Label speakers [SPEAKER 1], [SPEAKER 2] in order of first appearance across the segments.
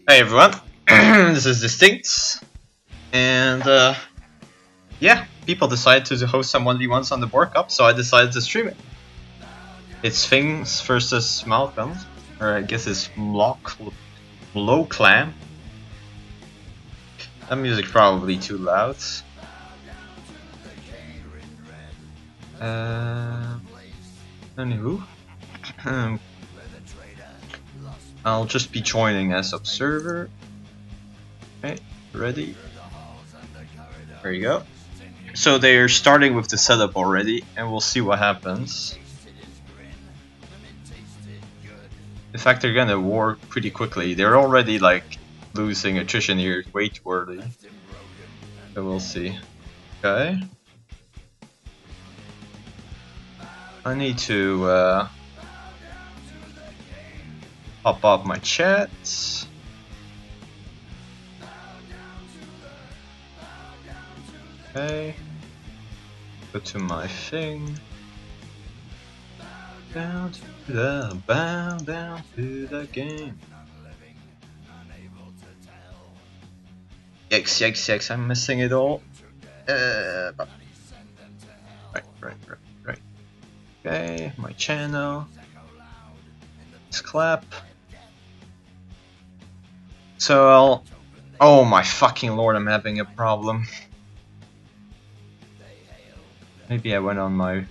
[SPEAKER 1] Hey everyone, this is Sphinx, and yeah, people decided to host some 1v1s on the Boarcup, so I decided to stream it. It's Sphinx versus Malcolm, or I guess it's Low Clan. That music's probably too loud. Anywho, I'll just be joining as observer. Okay, ready? There you go. So they're starting with the setup already, and we'll see what happens. In fact, they're gonna war pretty quickly. They're already like losing attrition here way too early. So we'll see. Okay. I need to pop up my chat. Okay. Go to my thing. Bow down to the game. Yikes, I'm missing it all. Right. Okay, my channel. Let's clap. So oh my fucking lord, I'm having a problem. Maybe I went on my...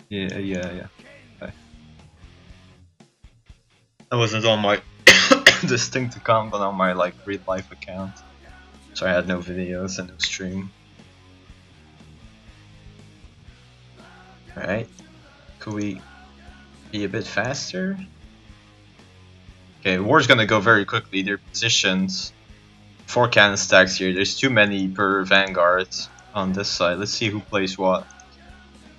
[SPEAKER 1] Yeah. Okay. I wasn't on my distinct account, but on my like real life account. So I had no videos and no stream. Alright. Could we be a bit faster? Okay, war's gonna go very quickly. They're positioned 4 cannon stacks here. There's too many per vanguard on this side. Let's see who plays what.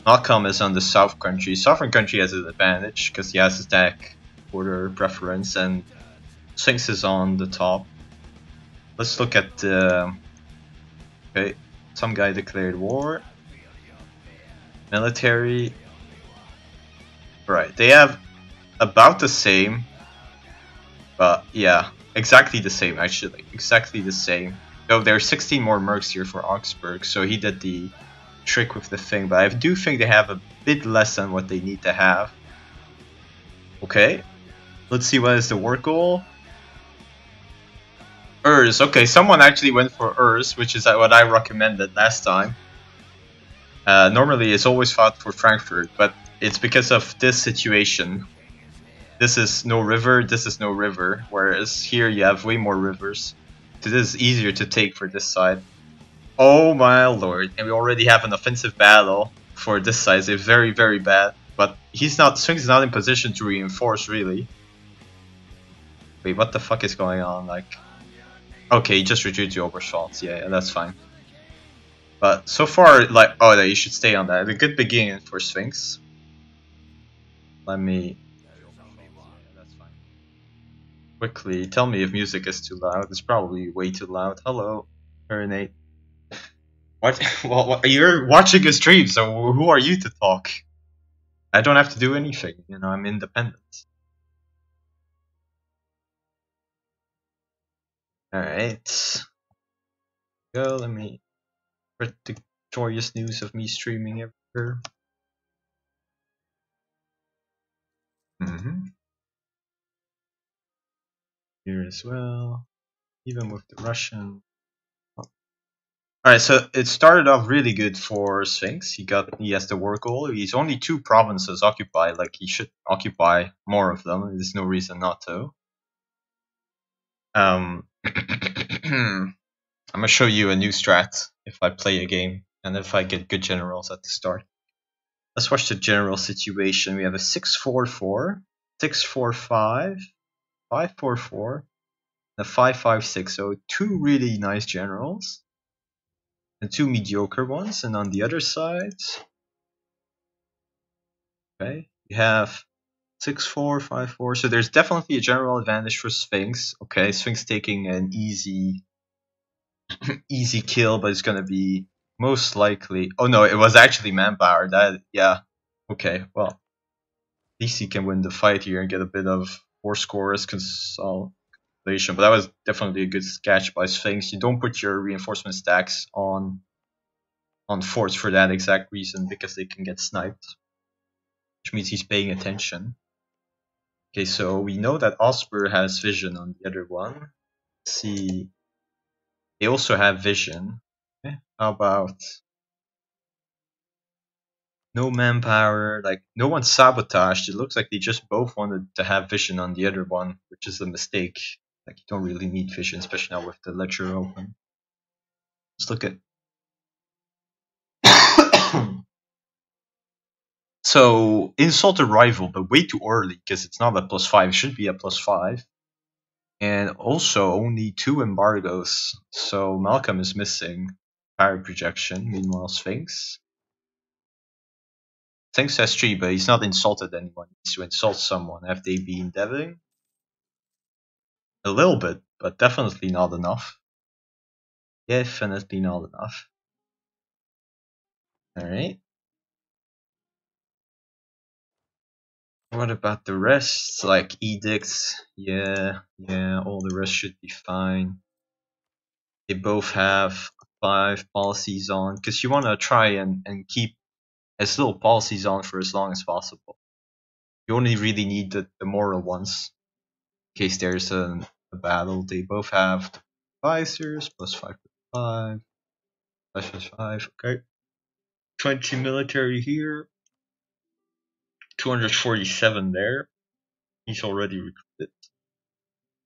[SPEAKER 1] Malcolm is on the south country. Southern country has an advantage because he has a stack order preference, and Sphinx is on the top. Let's look at the... Okay, some guy declared war. Military. Right, they have about the same. But yeah, exactly the same actually. Exactly the same. Though there are 16 more mercs here for Augsburg, so he did the trick with the thing. But I do think they have a bit less than what they need to have. Okay, let's see what is the work goal. Urs. Okay, someone actually went for Urs, which is what I recommended last time. Normally it's always fought for Frankfurt, but it's because of this situation. This is no river, this is no river, whereas here you have way more rivers. So this is easier to take for this side. Oh my lord, and we already have an offensive battle for this side. It's very, very bad. But Sphinx is not in position to reinforce really. Wait, what the fuck is going on? Like, okay, he just retreated to Oberschwalz. Yeah, that's fine. But so far, like, oh, you should stay on that. A good beginning for Sphinx. Let me... That's fine. Quickly, tell me if music is too loud. It's probably way too loud. Hello, Nate. What? Well, you're watching a stream, so who are you to talk? I don't have to do anything, you know, I'm independent. Alright. Go, let me spread the joyous news of me streaming everywhere. Here as well, even with the Russian. Alright, so it started off really good for Sphinx. He has the war goal. He's only 2 provinces occupied, like he should occupy more of them. There's no reason not to. I'm gonna show you a new strat if I play a game and if I get good generals at the start. Let's watch the general situation. We have a 6-4-4, 6-4-5, 5-4-4, and a 5-5-6. So 2 really nice generals and 2 mediocre ones. And on the other side, okay, you have 6-4, 5-4. So there's definitely a general advantage for Sphinx. Okay, Sphinx taking an easy kill, but it's gonna be most likely... Oh no, it was actually manpower. Yeah. Okay, well, at least he can win the fight here and get a bit of war scores but that was definitely a good catch by Sphinx. You don't put your reinforcement stacks on forts for that exact reason, because they can get sniped, which means he's paying attention. Okay, so we know that Osper has vision on the other one. Let's see, they also have vision. Okay, how about no manpower? Like, no one sabotaged. It looks like they just both wanted to have vision on the other one, which is a mistake. Like, you don't really need vision, especially now with the ledger open. Let's look at. So, insult a rival, but way too early, because it's not a +5. It should be a +5. And also only 2 embargoes. So Malcolm is missing power projection. Meanwhile, Sphinx has 3, but he's not insulted anyone. He needs to insult someone. Have they been deving? A little bit, but definitely not enough. Definitely not enough. Alright. What about the rest? Like edicts? Yeah, all the rest should be fine. They both have 5 policies on, because you want to try and keep as little policies on for as long as possible. You only really need the moral ones in case there's a battle. They both have advisors, +5 +5, 5 okay. 20 military here, 247 there. He's already recruited.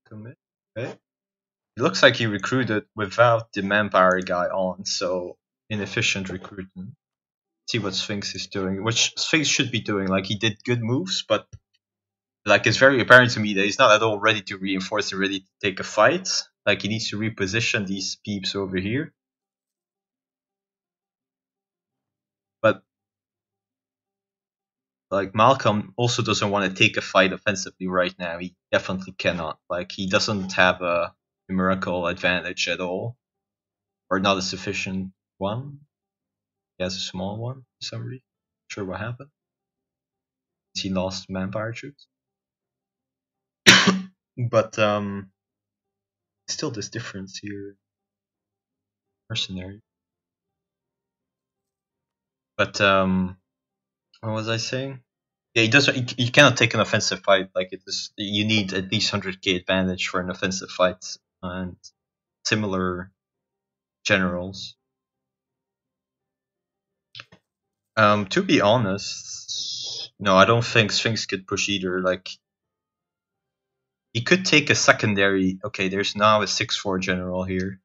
[SPEAKER 1] Commit, okay. It looks like he recruited without the manpower guy on, so inefficient recruitment. See what Sphinx is doing, which Sphinx should be doing. Like, he did good moves, but like, it's very apparent to me that he's not at all ready to reinforce and ready to take a fight. Like, he needs to reposition these peeps over here. But like, Malcolm also doesn't want to take a fight offensively right now. He definitely cannot. Like, he doesn't have a numerical advantage at all, or not a sufficient one. He has a small one for some reason. Not sure what happened. He lost manpower troops. But still this difference here. Mercenary. But what was I saying? Yeah, he doesn't. You cannot take an offensive fight. Like, it is, you need at least 100k advantage for an offensive fight, and similar generals. To be honest, no, I don't think Sphinx could push either. Like, he could take a secondary. Okay, there's now a 6-4 general here,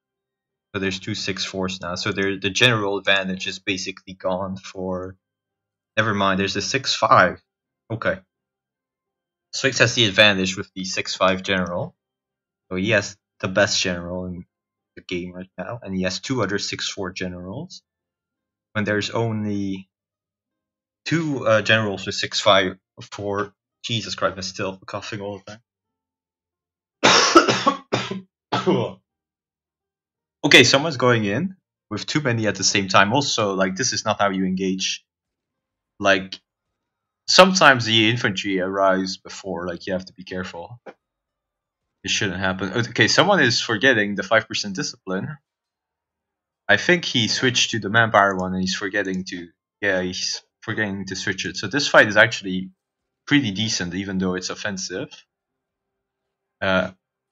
[SPEAKER 1] so there's 2 6-4s now. So the general advantage is basically gone for. Never mind. There's a 6-5. Okay. Sphinx has the advantage with the 6-5 general. So he has the best general in the game right now, and he has 2 other 6-4 generals. When there's only 2 generals with 6-5 for. Jesus Christ, I'm still coughing all the time. Okay, someone's going in with too many at the same time. Also, like, this is not how you engage. Like, sometimes the infantry arrives before. Like, you have to be careful. It shouldn't happen. Okay, someone is forgetting the 5% discipline. I think he switched to the manpower one, and he's forgetting to. Yeah, he's forgetting to switch it. So this fight is actually pretty decent, even though it's offensive.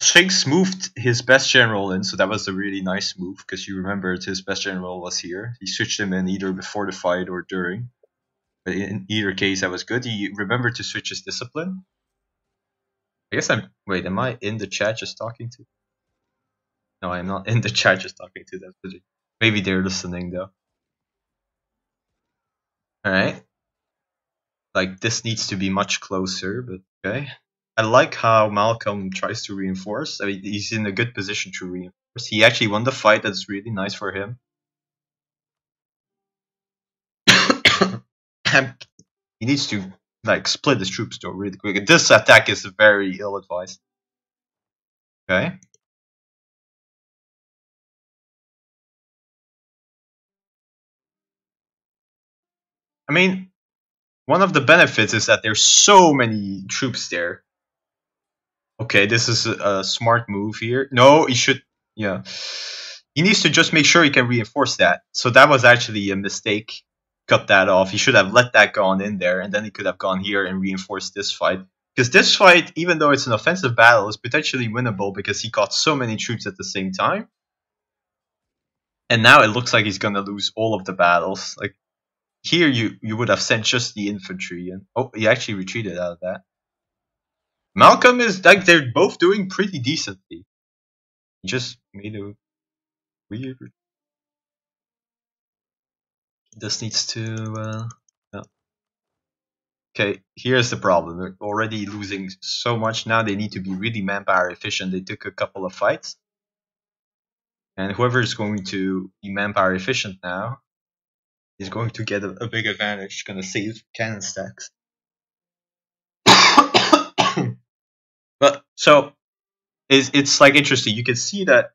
[SPEAKER 1] Sphinx moved his best general in, so that was a really nice move, because you remembered his best general was here. He switched him in either before the fight or during. But in either case, that was good. He remembered to switch his discipline. I guess I'm. Wait, am I in the chat just talking to? No, I'm not in the chat just talking to them. Maybe they're listening though. Alright. Like, this needs to be much closer, but okay. I like how Malcolm tries to reinforce. I mean, he's in a good position to reinforce. He actually won the fight. That's really nice for him. He needs to, like, split his troops though really quick. This attack is very ill-advised. Okay. I mean, one of the benefits is that there's so many troops there. Okay, this is a smart move here. No, he should. Yeah, he needs to just make sure he can reinforce that. So that was actually a mistake. Cut that off. He should have let that gone in there, and then he could have gone here and reinforced this fight. Because this fight, even though it's an offensive battle, is potentially winnable because he got so many troops at the same time. And now it looks like he's gonna lose all of the battles. Like here, you would have sent just the infantry, and oh, he actually retreated out of that. Malcolm is like they're both doing pretty decently. He just made a weird. This needs to. No. Okay, here's the problem. They're already losing so much now. They need to be really manpower efficient. They took a couple of fights, and whoever is going to be manpower efficient now is going to get a big advantage. Going to save cannon stacks. But so it's like interesting. You can see that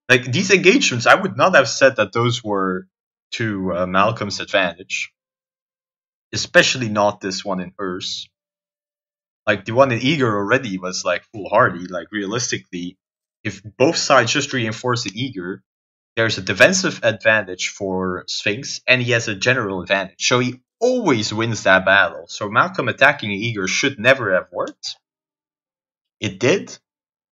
[SPEAKER 1] like these engagements, I would not have said that those were to Malcolm's advantage, especially not this one in Urs. Like the one in Eager already was like foolhardy. Like realistically, if both sides just reinforce the Eager, there's a defensive advantage for Sphinx, and he has a general advantage. So he always wins that battle. So Malcolm attacking Eager should never have worked. It did.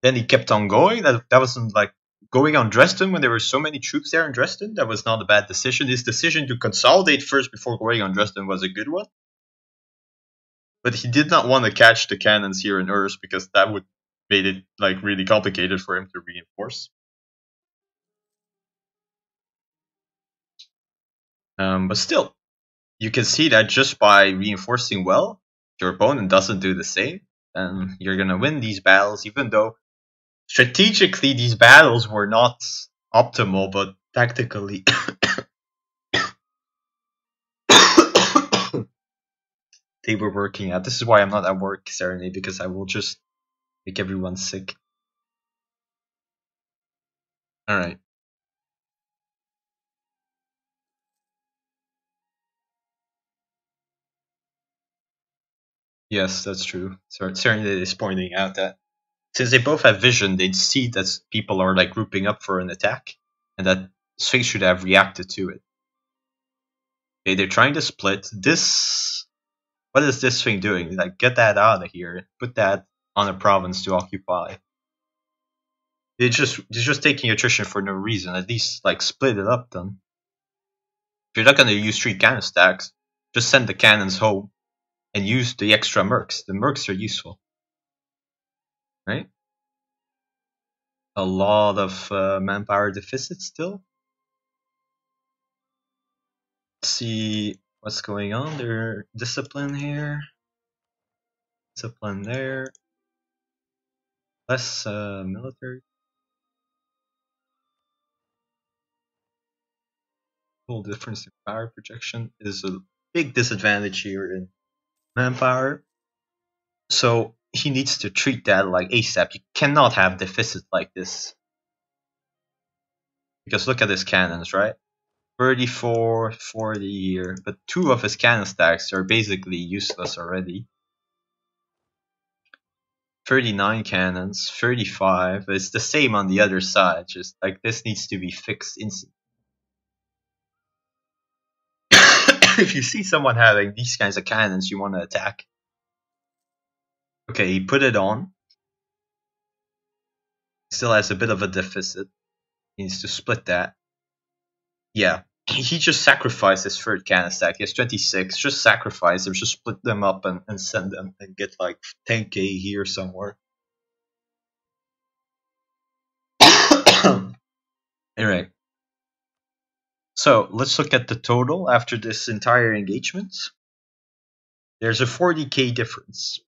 [SPEAKER 1] Then he kept on going. That wasn't like going on Dresden when there were so many troops there in Dresden. That was not a bad decision. His decision to consolidate first before going on Dresden was a good one. But he did not want to catch the cannons here in Urs because that would made it like really complicated for him to reinforce. But still, you can see that just by reinforcing well, your opponent doesn't do the same, and you're gonna win these battles, even though strategically these battles were not optimal, but tactically they were working out. This is why I'm not at work, Serenade, because I will just make everyone sick. Alright. Yes, that's true. So Serenade is pointing out that since they both have vision, they'd see that people are like grouping up for an attack, and that Sphinx should have reacted to it. Okay, they're trying to split. This... What is this thing doing? Like, get that out of here. Put that on a province to occupy. They're just taking attrition for no reason. At least, like, split it up then. If you're not gonna use 3 cannon stacks, just send the cannons home and use the extra mercs. The mercs are useful. Right? A lot of manpower deficit still. Let's see what's going on. Their discipline here. Discipline there. Less military. Full difference in power projection is a big disadvantage here in manpower. So he needs to treat that like ASAP. You cannot have deficit like this. Because look at his cannons, right? 34, 40 here. But 2 of his cannon stacks are basically useless already. 39 cannons, 35. It's the same on the other side. Just like this needs to be fixed instantly. If you see someone having these kinds of cannons, you want to attack. Okay, he put it on. Still has a bit of a deficit. He needs to split that. Yeah, he just sacrificed his third cannon stack. He has 26. Just sacrifice them. Just split them up and send them and get like 10k here somewhere. Alright. So let's look at the total after this entire engagement. There's a 40k difference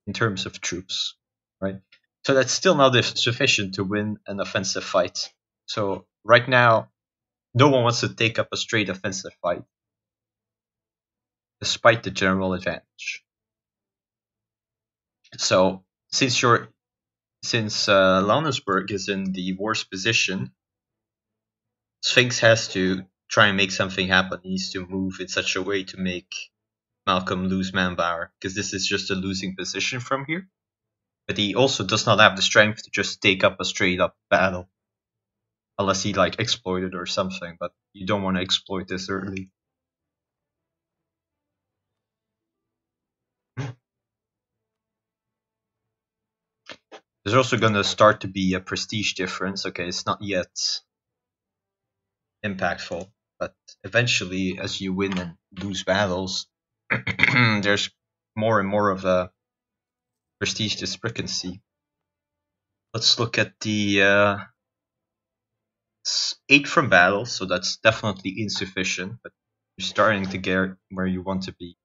[SPEAKER 1] in terms of troops, right? So that's still not sufficient to win an offensive fight. So right now, no one wants to take up a straight offensive fight, despite the general advantage. So since Launersburg is in the worst position, Sphinx has to try and make something happen. He needs to move in such a way to make Malcolm lose manpower, because this is just a losing position from here. But he also does not have the strength to just take up a straight up battle. Unless he like exploited or something, but you don't want to exploit this early. There's also gonna start to be a prestige difference. Okay, it's not yet impactful, but eventually as you win and lose battles, there's more and more of a prestige discrepancy. Let's look at the 8 from battle, so that's definitely insufficient, but you're starting to get where you want to be.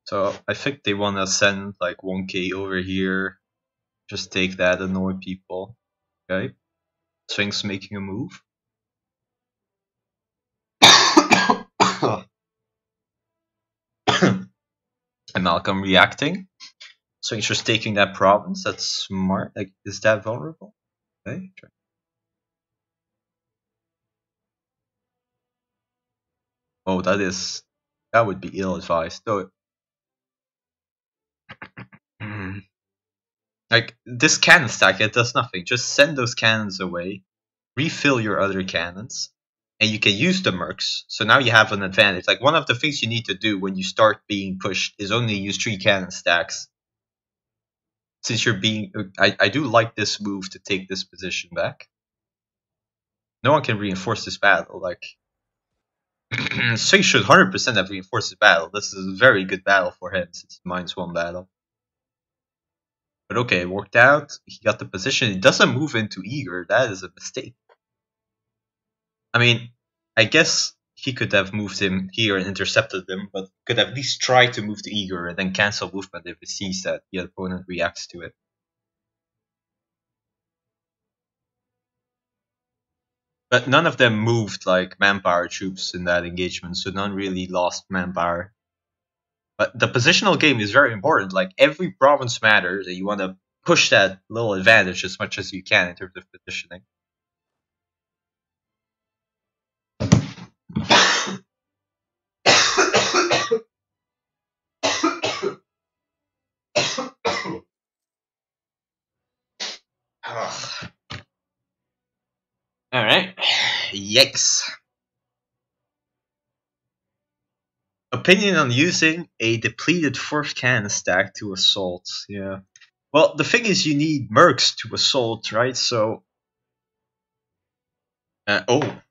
[SPEAKER 1] So I think they want to send like 1k over here, just take that, annoy people. Okay, Sphinx making a move. And Malcolm reacting. Sphinx just taking that province. That's smart. Like, is that vulnerable? Okay. Oh, that would be ill advised. Though, like this cannon stack, it does nothing. Just send those cannons away, refill your other cannons, and you can use the mercs. So now you have an advantage. Like one of the things you need to do when you start being pushed is only use 3 cannon stacks. Since you're being, I do like this move to take this position back. No one can reinforce this battle. Like Sphinx should 100% have reinforced his battle. This is a very good battle for him since -1 battle. But okay, it worked out. He got the position. He doesn't move into Eager. That is a mistake. I mean, I guess he could have moved him here and intercepted him, but could at least try to move to Eager and then cancel movement if he sees that the opponent reacts to it. But none of them moved like manpower troops in that engagement, so none really lost manpower. But the positional game is very important. Like every province matters, and you want to push that little advantage as much as you can in terms of positioning. Alright. Yikes. Opinion on using a depleted 4th cannon stack to assault. Yeah. Well, the thing is, you need mercs to assault, right? So. Oh.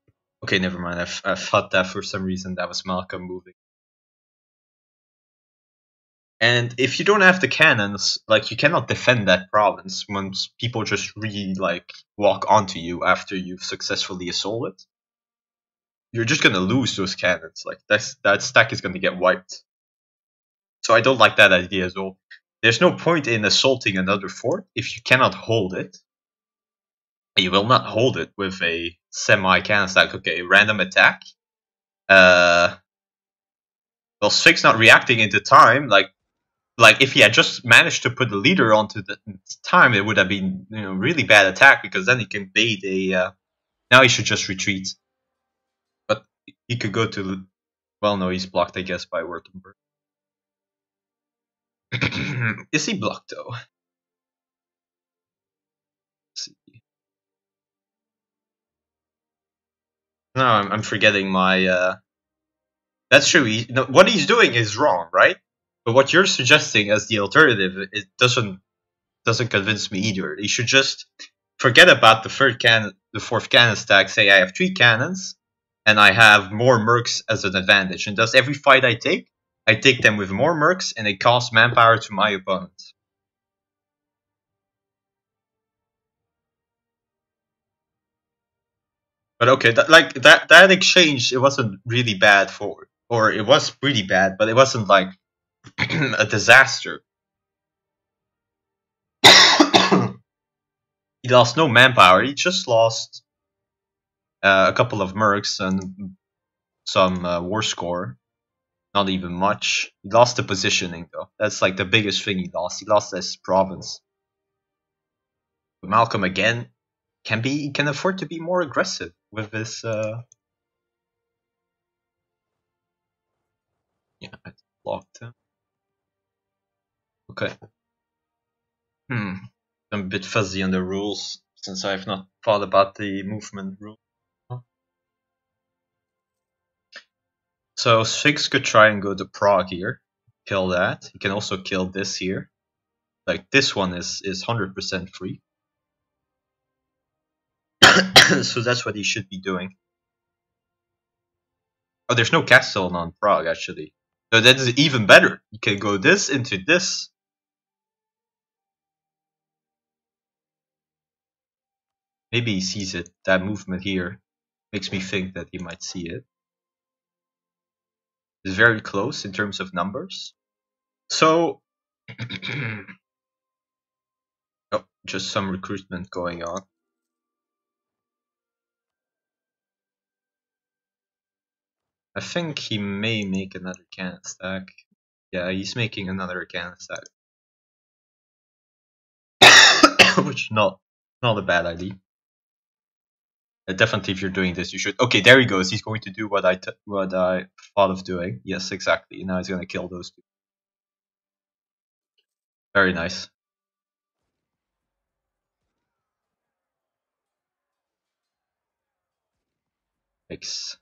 [SPEAKER 1] Okay, never mind. I thought that for some reason that was Malcolm moving. And if you don't have the cannons, like you cannot defend that province once people just really like walk onto you after you've successfully assaulted. You're just gonna lose those cannons. Like that stack is gonna get wiped. So I don't like that idea as well. There's no point in assaulting another fort if you cannot hold it. You will not hold it with a semi-cannon stack. Okay, random attack. Well, Sphinx not reacting into time, like if he had just managed to put the leader onto the time, it would have been really bad attack because then he can bait a. Now he should just retreat, but he could go to. Well, no, he's blocked, I guess, by Württemberg. Is he blocked though? Let's see. No, I'm forgetting my. That's true. What he's doing is wrong, right? But what you're suggesting as the alternative, it doesn't convince me either. He should just forget about the 4th cannon stack. Say I have 3 cannons, and I have more mercs as an advantage. And thus, every fight I take them with more mercs, and it costs manpower to my opponent. But okay, that exchange, it wasn't really bad or it was pretty bad, but it wasn't like a disaster. He lost no manpower. He just lost a couple of mercs and some war score. Not even much. He lost the positioning though. That's like the biggest thing he lost. He lost this province. But Malcolm again can afford to be more aggressive with this. Yeah, I blocked him. Okay. I'm a bit fuzzy on the rules since I've not thought about the movement rule. So Sphinx could try and go to Prague here, kill that. He can also kill this here. Like this one is 100% free. So that's what he should be doing. Oh, there's no castle on Prague actually. So that's even better. You can go this into this. Maybe he sees it. That movement here makes me think that he might see it. It's very close in terms of numbers. So, oh, just some recruitment going on. I think he may make another cannon stack. Yeah, he's making another cannon stack. Which not a bad idea. Definitely, if you're doing this, you should. Okay, there he goes. He's going to do what I thought of doing. Yes, exactly. Now he's going to kill those two. Very nice. Thanks.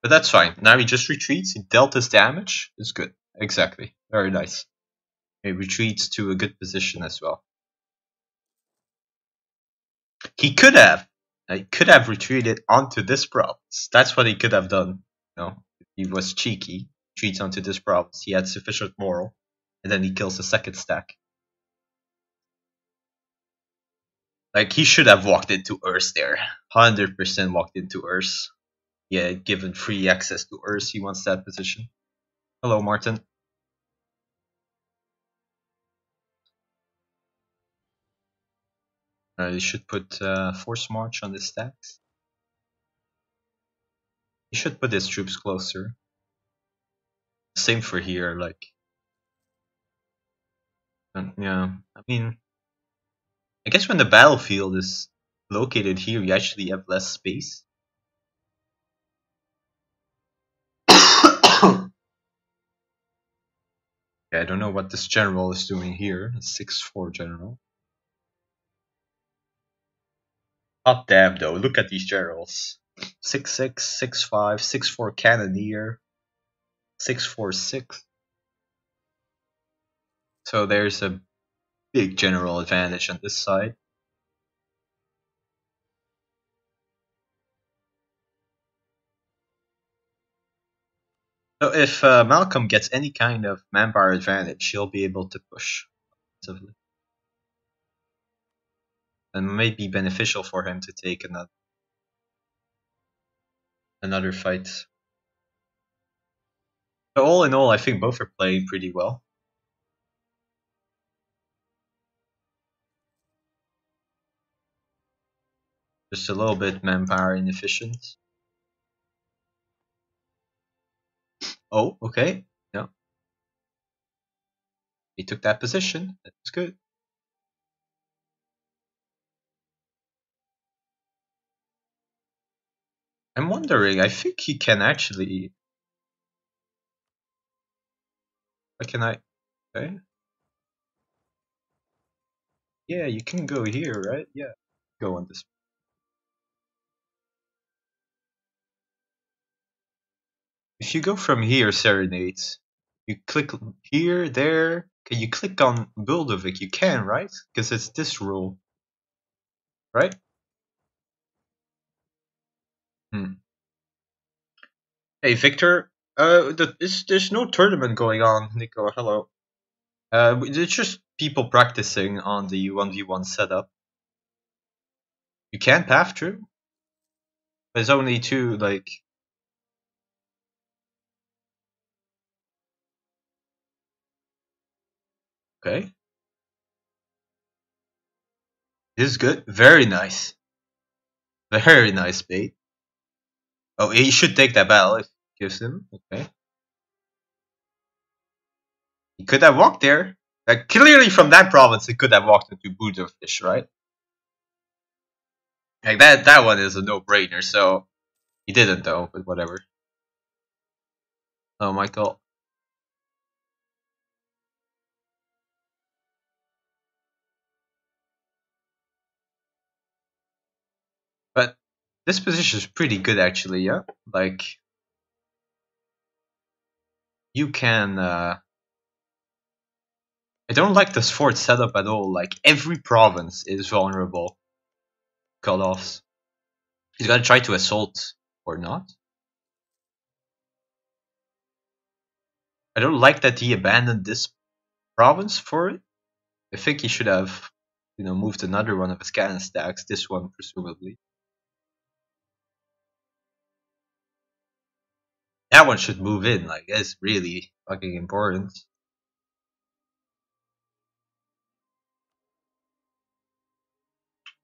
[SPEAKER 1] But that's fine. Now he just retreats. He dealt his damage. It's good. Exactly. Very nice. He retreats to a good position as well. He could have. He could have retreated onto this province. That's what he could have done. You know, if he was cheeky. Retreats onto this province. He had sufficient moral. And then he kills the second stack. Like, he should have walked into Urs there. 100% walked into Urs. Yeah, given free access to Urs, he wants that position. Hello, Martin. You should put Force March on the stacks. You should put his troops closer. Same for here, like... yeah, I mean... I guess when the battlefield is located here, you actually have less space. Yeah, I don't know what this general is doing here. 6-4 general. Hot damn though, look at these generals. 6-6, 6-5, 6-4 cannoneer, 6-4-6. So there's a big general advantage on this side. So if Malcolm gets any kind of manpower advantage, he'll be able to push. And it may be beneficial for him to take another fight. So all in all, I think both are playing pretty well. Just a little bit manpower inefficient. Oh, okay. Yeah. He took that position. That's good. I'm wondering, I think he can actually... Why can I... Okay. Yeah, you can go here, right? Yeah. Go on this. If you go from here, Serenade, you click here, there. Can you click on Buldovic? You can, right? Because it's this rule. Right? Hey, Victor. There's no tournament going on, Nico. Hello. It's just people practicing on the 1v1 setup. You can path through. There's only two, like... Okay. This is good. Very nice. Very nice bait. Oh, he should take that battle if he gives him. Okay. He could have walked there. Like, clearly from that province, he could have walked into Budofish, right? Like, that one is a no-brainer, so... He didn't, though, but whatever. Oh, Michael. This position is pretty good actually, yeah? Like, you can, I don't like this fort setup at all. Like, every province is vulnerable. Cut-offs. He's gonna try to assault, or not. I don't like that he abandoned this province for it. I think he should have, moved another one of his cannon stacks, this one presumably. That one should move in, like, it's really fucking important.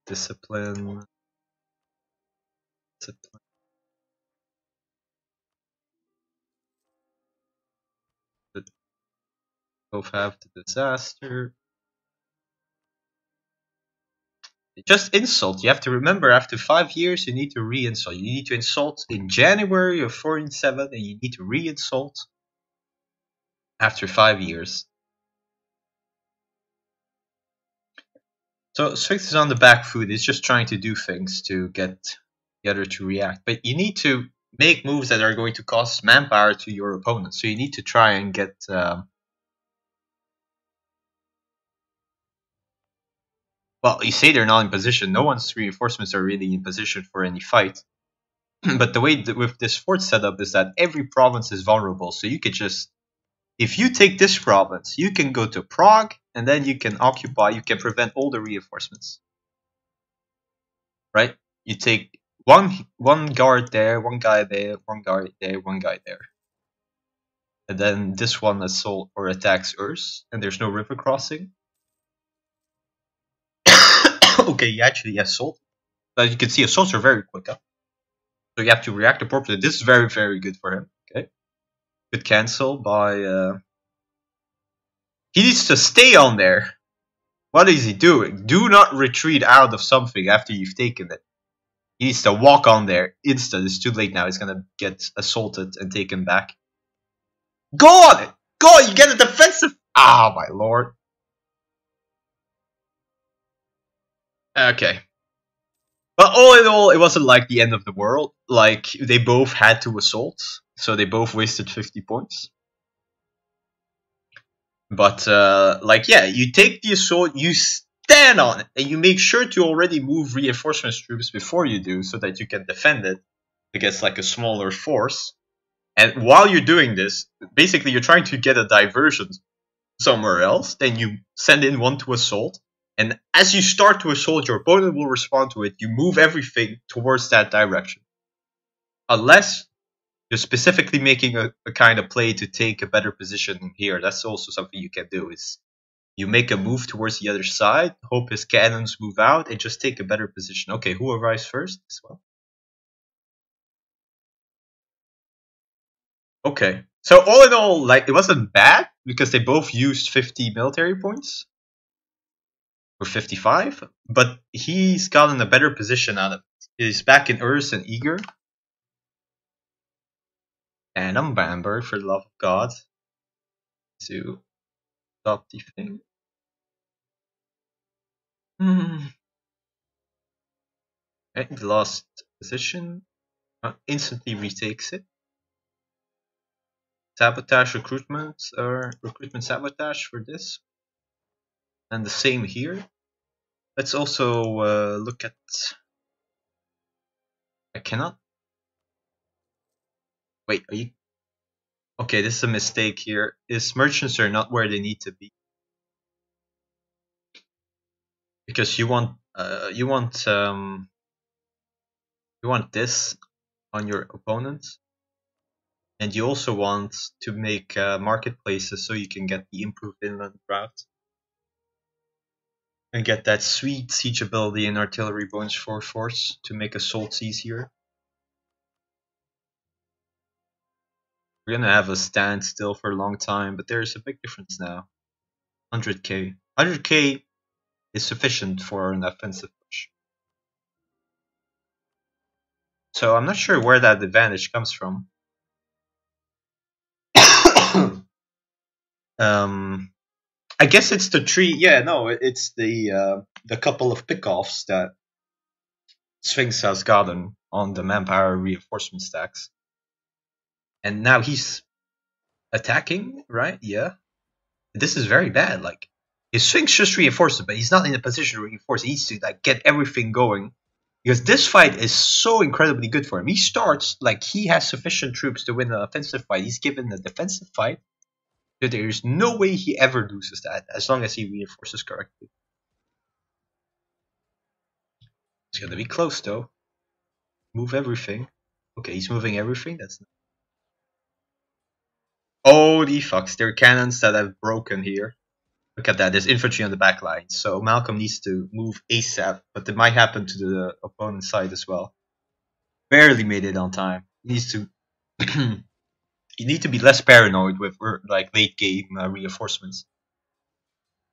[SPEAKER 1] Discipline. Discipline. Both have the disaster. Just insult. You have to remember, after 5 years, you need to re-insult. You need to insult in January of 47, and you need to re-insult after 5 years. So Sphinx is on the back foot. It's just trying to do things to get the other to react. But you need to make moves that are going to cost manpower to your opponent. So you need to try and get... well, you say they're not in position. No one's reinforcements are really in position for any fight. But the way that with this fort setup is that every province is vulnerable. So you could just... if you take this province, you can go to Prague, and then you can occupy, you can prevent all the reinforcements. Right? You take one guard there, one guy there, one guard there, one guy there. And then this one assault or attacks Urs, and there's no river crossing. Okay, you actually assault. But you can see assaults are very quick, huh? So you have to react appropriately. This is very, very good for him. Okay. Good cancel by... he needs to stay on there. What is he doing? Do not retreat out of something after you've taken it. He needs to walk on there. Instant. It's too late now. He's gonna get assaulted and taken back. Go on it! Go on! You get a defensive... ah, my lord. Okay. But all in all, it wasn't like the end of the world. Like, they both had to assault. So they both wasted 50 points. But, like, yeah, you take the assault, you stand on it, and you make sure to already move reinforcements troops before you do, so that you can defend it against, like, a smaller force. And while you're doing this, basically you're trying to get a diversion somewhere else, then you send in one to assault, and as you start to assault, your opponent will respond to it. You move everything towards that direction. Unless you're specifically making a kind of play to take a better position here. That's also something you can do, is you make a move towards the other side, hope his cannons move out, and just take a better position. Okay, who arrives first as well? Okay. So all in all, like, it wasn't bad, because they both used 50 military points. Or 55. But he's gotten a better position out of it. He's back in Urs and eager. And I'm Bamber, for the love of God. To stop the thing. Okay, the lost position. Instantly retakes it. Sabotage recruitment, or recruitment sabotage for this. And the same here. Let's also look at... I cannot... wait, are you... okay, this is a mistake here. His merchants are not where they need to be. Because you want this on your opponent, and you also want to make marketplaces so you can get the improved inland route and get that sweet siege ability and artillery bonus for force to make assaults easier. We're gonna have a standstill for a long time, but there's a big difference now. 100k. 100k is sufficient for an offensive push. So I'm not sure where that advantage comes from. I guess it's the tree. Yeah, no, it's the couple of pickoffs that Sphinx has gotten on the manpower reinforcement stacks. And now he's attacking, right? Yeah. This is very bad. Like, his Sphinx just reinforced it, but he's not in a position to reinforce. He needs to like get everything going. Because this fight is so incredibly good for him. He starts like he has sufficient troops to win an offensive fight. He's given a defensive fight. So there's no way he ever loses that as long as he reinforces correctly. It's gonna be close though. Move everything. Okay, he's moving everything. That's not... Holy fucks, there are cannons that have broken here. Look at that, there's infantry on the back line. So Malcolm needs to move ASAP, but it might happen to the opponent's side as well. Barely made it on time. He needs to you need to be less paranoid with like late game reinforcements.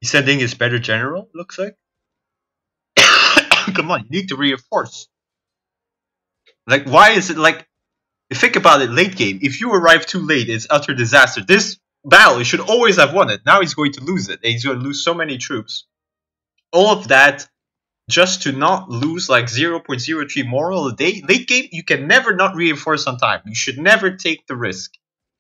[SPEAKER 1] He's sending his better general, looks like. Come on, you need to reinforce. Like, why is it like? Think about it, late game. If you arrive too late, it's utter disaster. This battle, you should always have won it. Now he's going to lose it. And he's going to lose so many troops. All of that just to not lose like 0.03 moral a day. Late game, you can never not reinforce on time. You should never take the risk.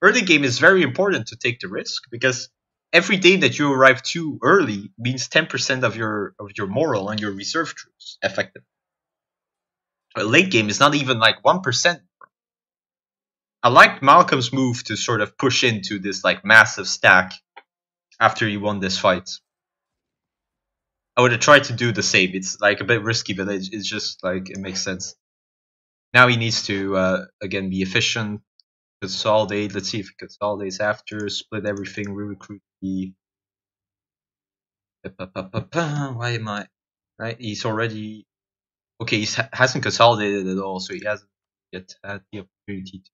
[SPEAKER 1] Early game is very important to take the risk because every day that you arrive too early means 10% of your moral and your reserve troops effective. But late game is not even like 1%. I liked Malcolm's move to sort of push into this like massive stack after he won this fight. I would have tried to do the same. It's like a bit risky, but it's just like it makes sense. Now he needs to again be efficient, consolidate. Let's see if he consolidates after, split everything, re-recruit the. Why am I right? He's already okay. He hasn't consolidated at all, so he hasn't yet had the opportunity to.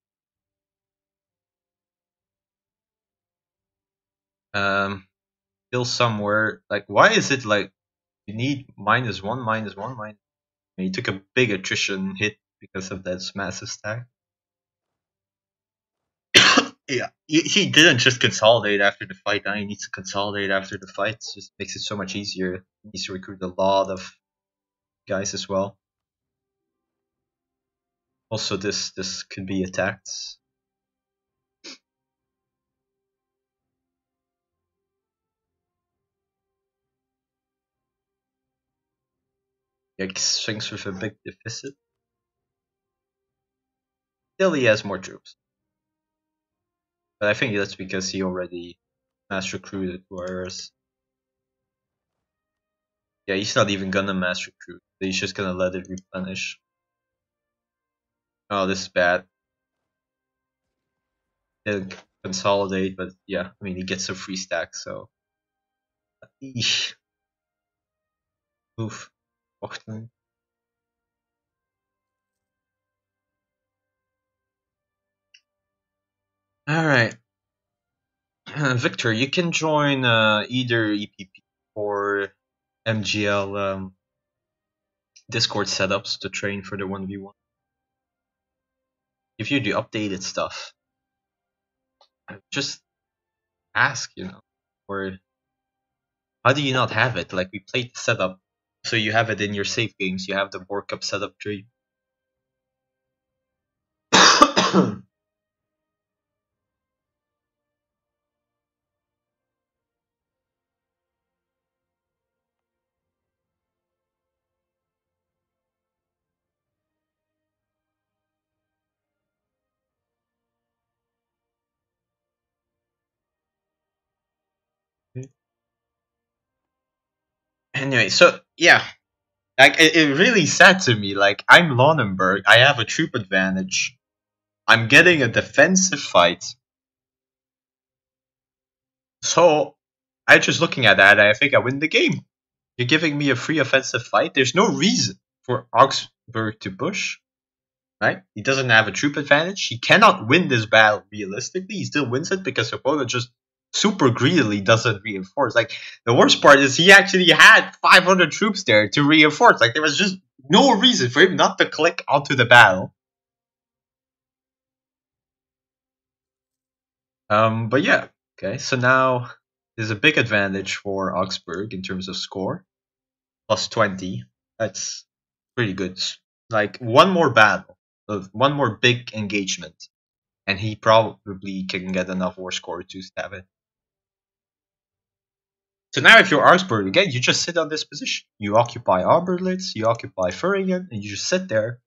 [SPEAKER 1] Still somewhere. Like, why is it like you need -1, He took a big attrition hit because of that massive stack. Yeah, he didn't just consolidate after the fight. Now he needs to consolidate after the fight. It just makes it so much easier. He needs to recruit a lot of guys as well. Also, this could be attacked. Like Sphinx with a big deficit. Still, he has more troops. But I think that's because he already mass recruited, whereas yeah, he's not even gonna mass recruit. He's just gonna let it replenish. Oh, this is bad. He'll consolidate, but yeah, I mean he gets a free stack, so eesh. Move. Often. Alright. Victor, you can join either EPP or MGL Discord setups to train for the 1v1. Give you the updated stuff. Just ask, you know, or how do you not have it? Like, we played the setup, so you have it in your save games. You have the Boarcup setup tree. Anyway, so yeah, like it really sad to me. Like, I'm Lonenberg, I have a troop advantage. I'm getting a defensive fight. So I just looking at that, I think I win the game. You're giving me a free offensive fight. There's no reason for Augsburg to push. Right? He doesn't have a troop advantage. He cannot win this battle realistically. He still wins it because the opponent just super greedily doesn't reinforce. Like, the worst part is he actually had 500 troops there to reinforce. Like, there was just no reason for him not to click onto the battle. But yeah, okay. So now there's a big advantage for Augsburg in terms of score, +20. That's pretty good. like one more battle, one more big engagement, and he probably can get enough war score to stab it. So now if you're Augsburg again, you just sit on this position. You occupy Auberlitz, you occupy Thuringen, and you just sit there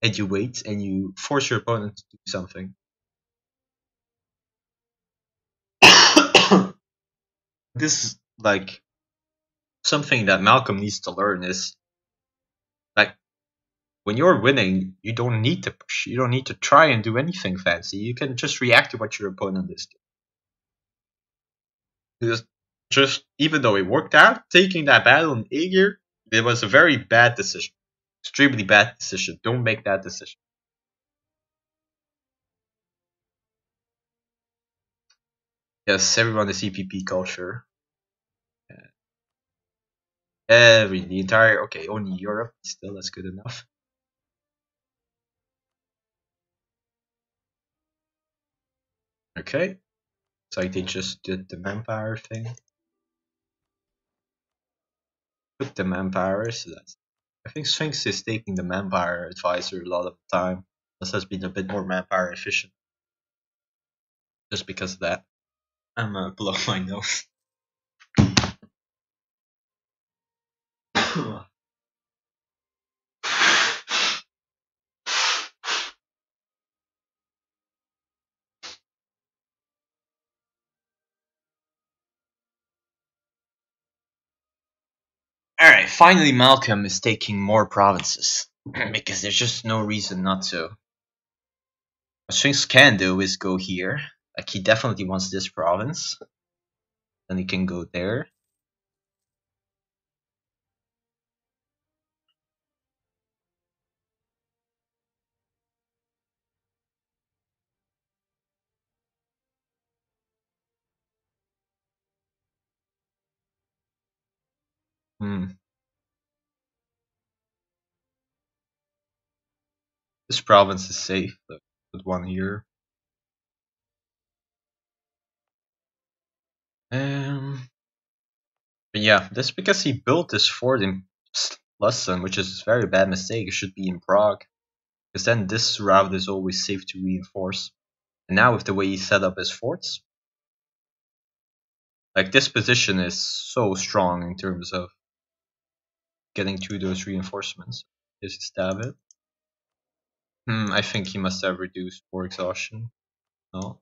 [SPEAKER 1] and you wait and you force your opponent to do something. This is like something that Malcolm needs to learn is like when you're winning, you don't need to push. You don't need to try and do anything fancy. You can just react to what your opponent is doing. Just even though it worked out, taking that battle in Aegir, it was a very bad decision. Extremely bad decision. Don't make that decision. Yes, everyone is EPP culture. The entire, okay, only Europe, still that's good enough. Okay, it's like they just did the manpower thing. Put the manpower, so that's, I think Sphinx is taking the manpower advisor a lot of the time. This has been a bit more manpower efficient. Just because of that. I'm gonna blow my nose. Alright, finally Malcolm is taking more provinces. Because there's just no reason not to. What Sphinx can do is go here. Like, he definitely wants this province. Then he can go there. This province is safe. Put one here. But yeah, that's because he built this fort in Slussen, which is a very bad mistake. It should be in Prague. Because then this route is always safe to reinforce. And now with the way he set up his forts, like this position is so strong in terms of getting to those reinforcements. Just stab it. I think he must have reduced war exhaustion. No.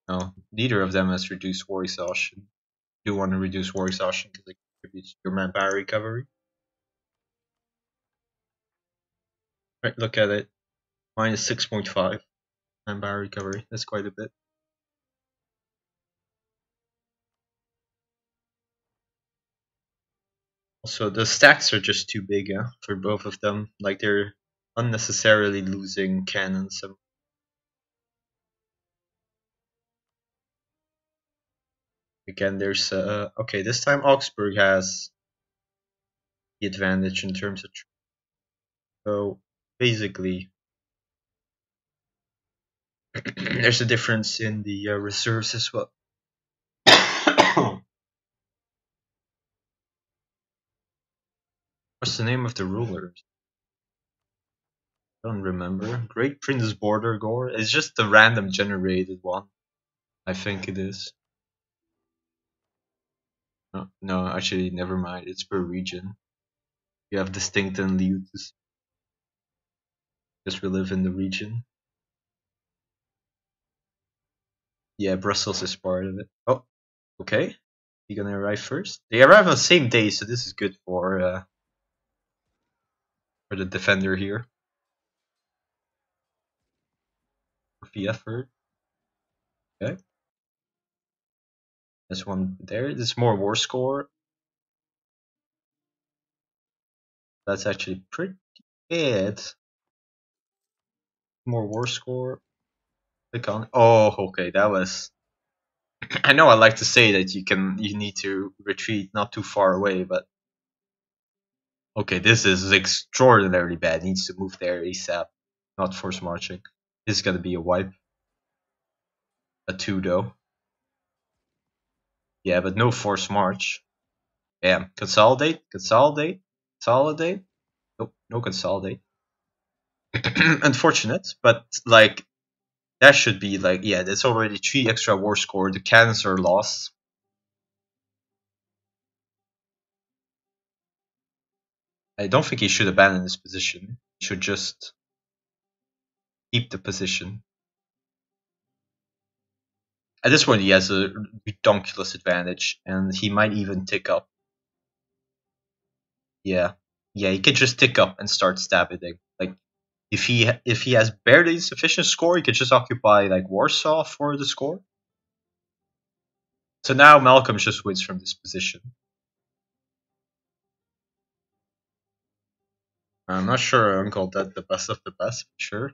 [SPEAKER 1] No, neither of them has reduced war exhaustion. You want to reduce war exhaustion because it contributes to your manpower recovery. Right, look at it. Minus 6.5 manpower recovery. That's quite a bit. Also, the stacks are just too big for both of them. Like, they're unnecessarily losing cannons. Again, there's okay, this time Augsburg has the advantage in terms of so basically there's a difference in the reserves as well. What's the name of the ruler? I don't remember. Great Prince Border Gore? It's just a random generated one. I think it is. No, actually, never mind. It's per region. You have distinct and Liutus. Because we live in the region. Yeah, Brussels is part of it. Oh, okay. You gonna arrive first? They arrive on the same day, so this is good for the defender here. For the effort. Okay. There's one there. There's more war score. That's actually pretty good. More war score. Click on. Oh, okay. That was. I know I like to say that you need to retreat not too far away, but okay, this is extraordinarily bad. Needs to move there ASAP, not force marching. This is gonna be a wipe. A 2 though. Yeah, but no force march. Bam. Consolidate. Consolidate. Consolidate. Nope, no consolidate. Unfortunate, but like that should be like, yeah, there's already 3 extra war score. The cannons are lost. I don't think he should abandon his position. He should just keep the position. At this point, he has a redonkulous advantage, and he might even tick up. Yeah, he could just tick up and start stabbing. Like, if he has barely sufficient score, he could just occupy like Warsaw for the score. So now Malcolm just wins from this position. I'm not sure Uncle that the best of the best, but sure.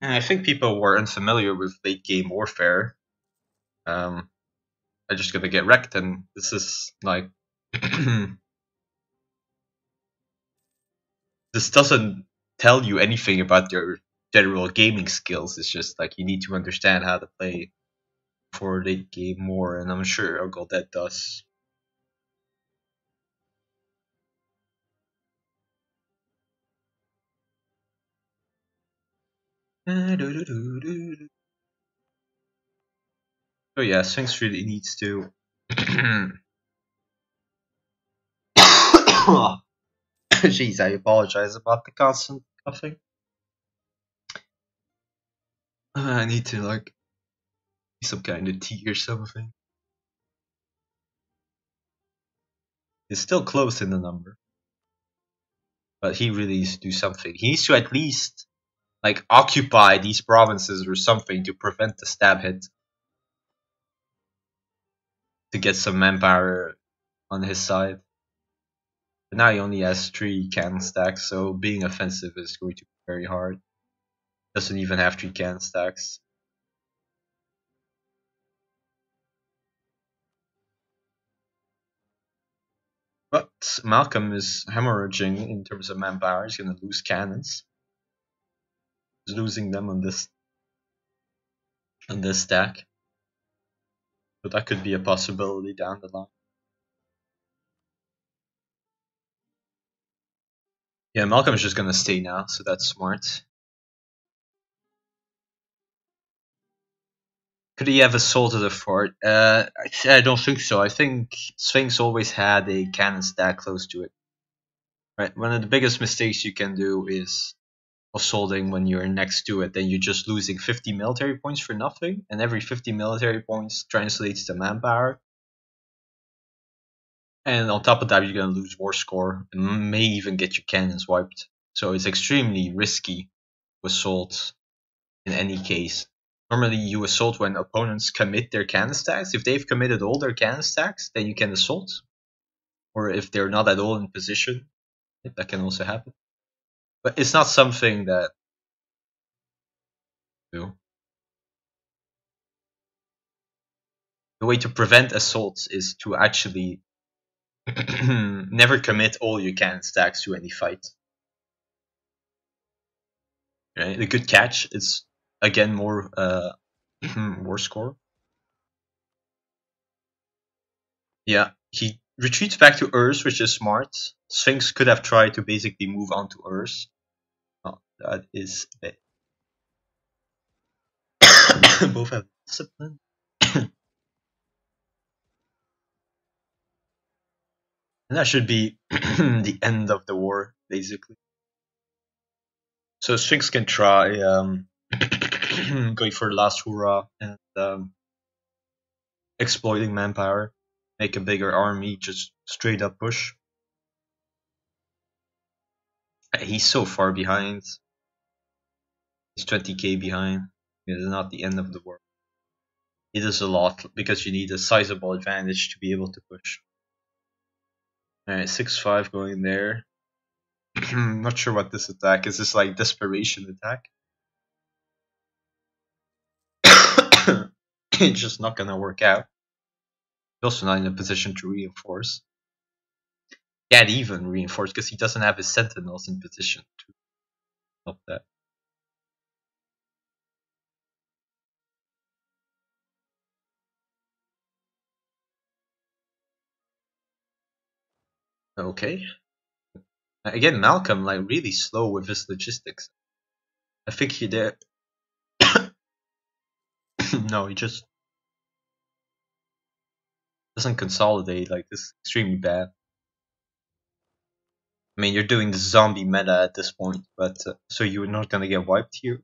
[SPEAKER 1] And I think people were unfamiliar with late game warfare. Are just gonna get wrecked, and this is like this doesn't tell you anything about your general gaming skills. It's just like you need to understand how to play for late game more, and I'm sure Uncle Dead does. So yeah, Sphinx really needs to. Jeez, I apologize about the constant coughing. I need to like some kind of tea or something. It's still close in the number, but he really needs to do something. He needs to at least like occupy these provinces or something to prevent the stab hit, to get some manpower on his side. But now he only has 3 cannon stacks, so being offensive is going to be very hard. Doesn't even have 3 cannon stacks. But Malcolm is hemorrhaging in terms of manpower. He's going to lose cannons. He's losing them on this stack. But that could be a possibility down the line. Yeah, Malcolm is just going to stay now, so that's smart. Could he have assaulted a fort? I don't think so. I think Sphinx always had a cannon stack close to it. Right. One of the biggest mistakes you can do is assaulting when you're next to it. Then you're just losing 50 military points for nothing, and every 50 military points translates to manpower. And on top of that, you're gonna lose war score and may even get your cannons wiped. So it's extremely risky to assault in any case. Normally, you assault when opponents commit their cannon stacks. If they've committed all their cannon stacks, then you can assault. Or if they're not at all in position, that can also happen. But it's not something that you do. The way to prevent assaults is to actually never commit all your cannon stacks to any fight. Right? A good catch is again more war score. Yeah, he retreats back to Urs, which is smart. Sphinx could have tried to basically move on to Urs. Oh, that is bad. Both have discipline. And that should be the end of the war, basically. So Sphinx can try going for the last hurrah and exploiting manpower, make a bigger army, just straight up push. He's so far behind. He's 20k behind. It is not the end of the world. It is a lot because you need a sizable advantage to be able to push. Alright, 6-5 going there. Not sure what this attack is. This like desperation attack. It's just not gonna work out. He's also not in a position to reinforce. Can't even reinforce because he doesn't have his sentinels in position to help that. Okay. Again, Malcolm like really slow with his logistics. I think he did. No, he just doesn't consolidate. Like this is extremely bad. I mean, you're doing the zombie meta at this point, but so you're not gonna get wiped here.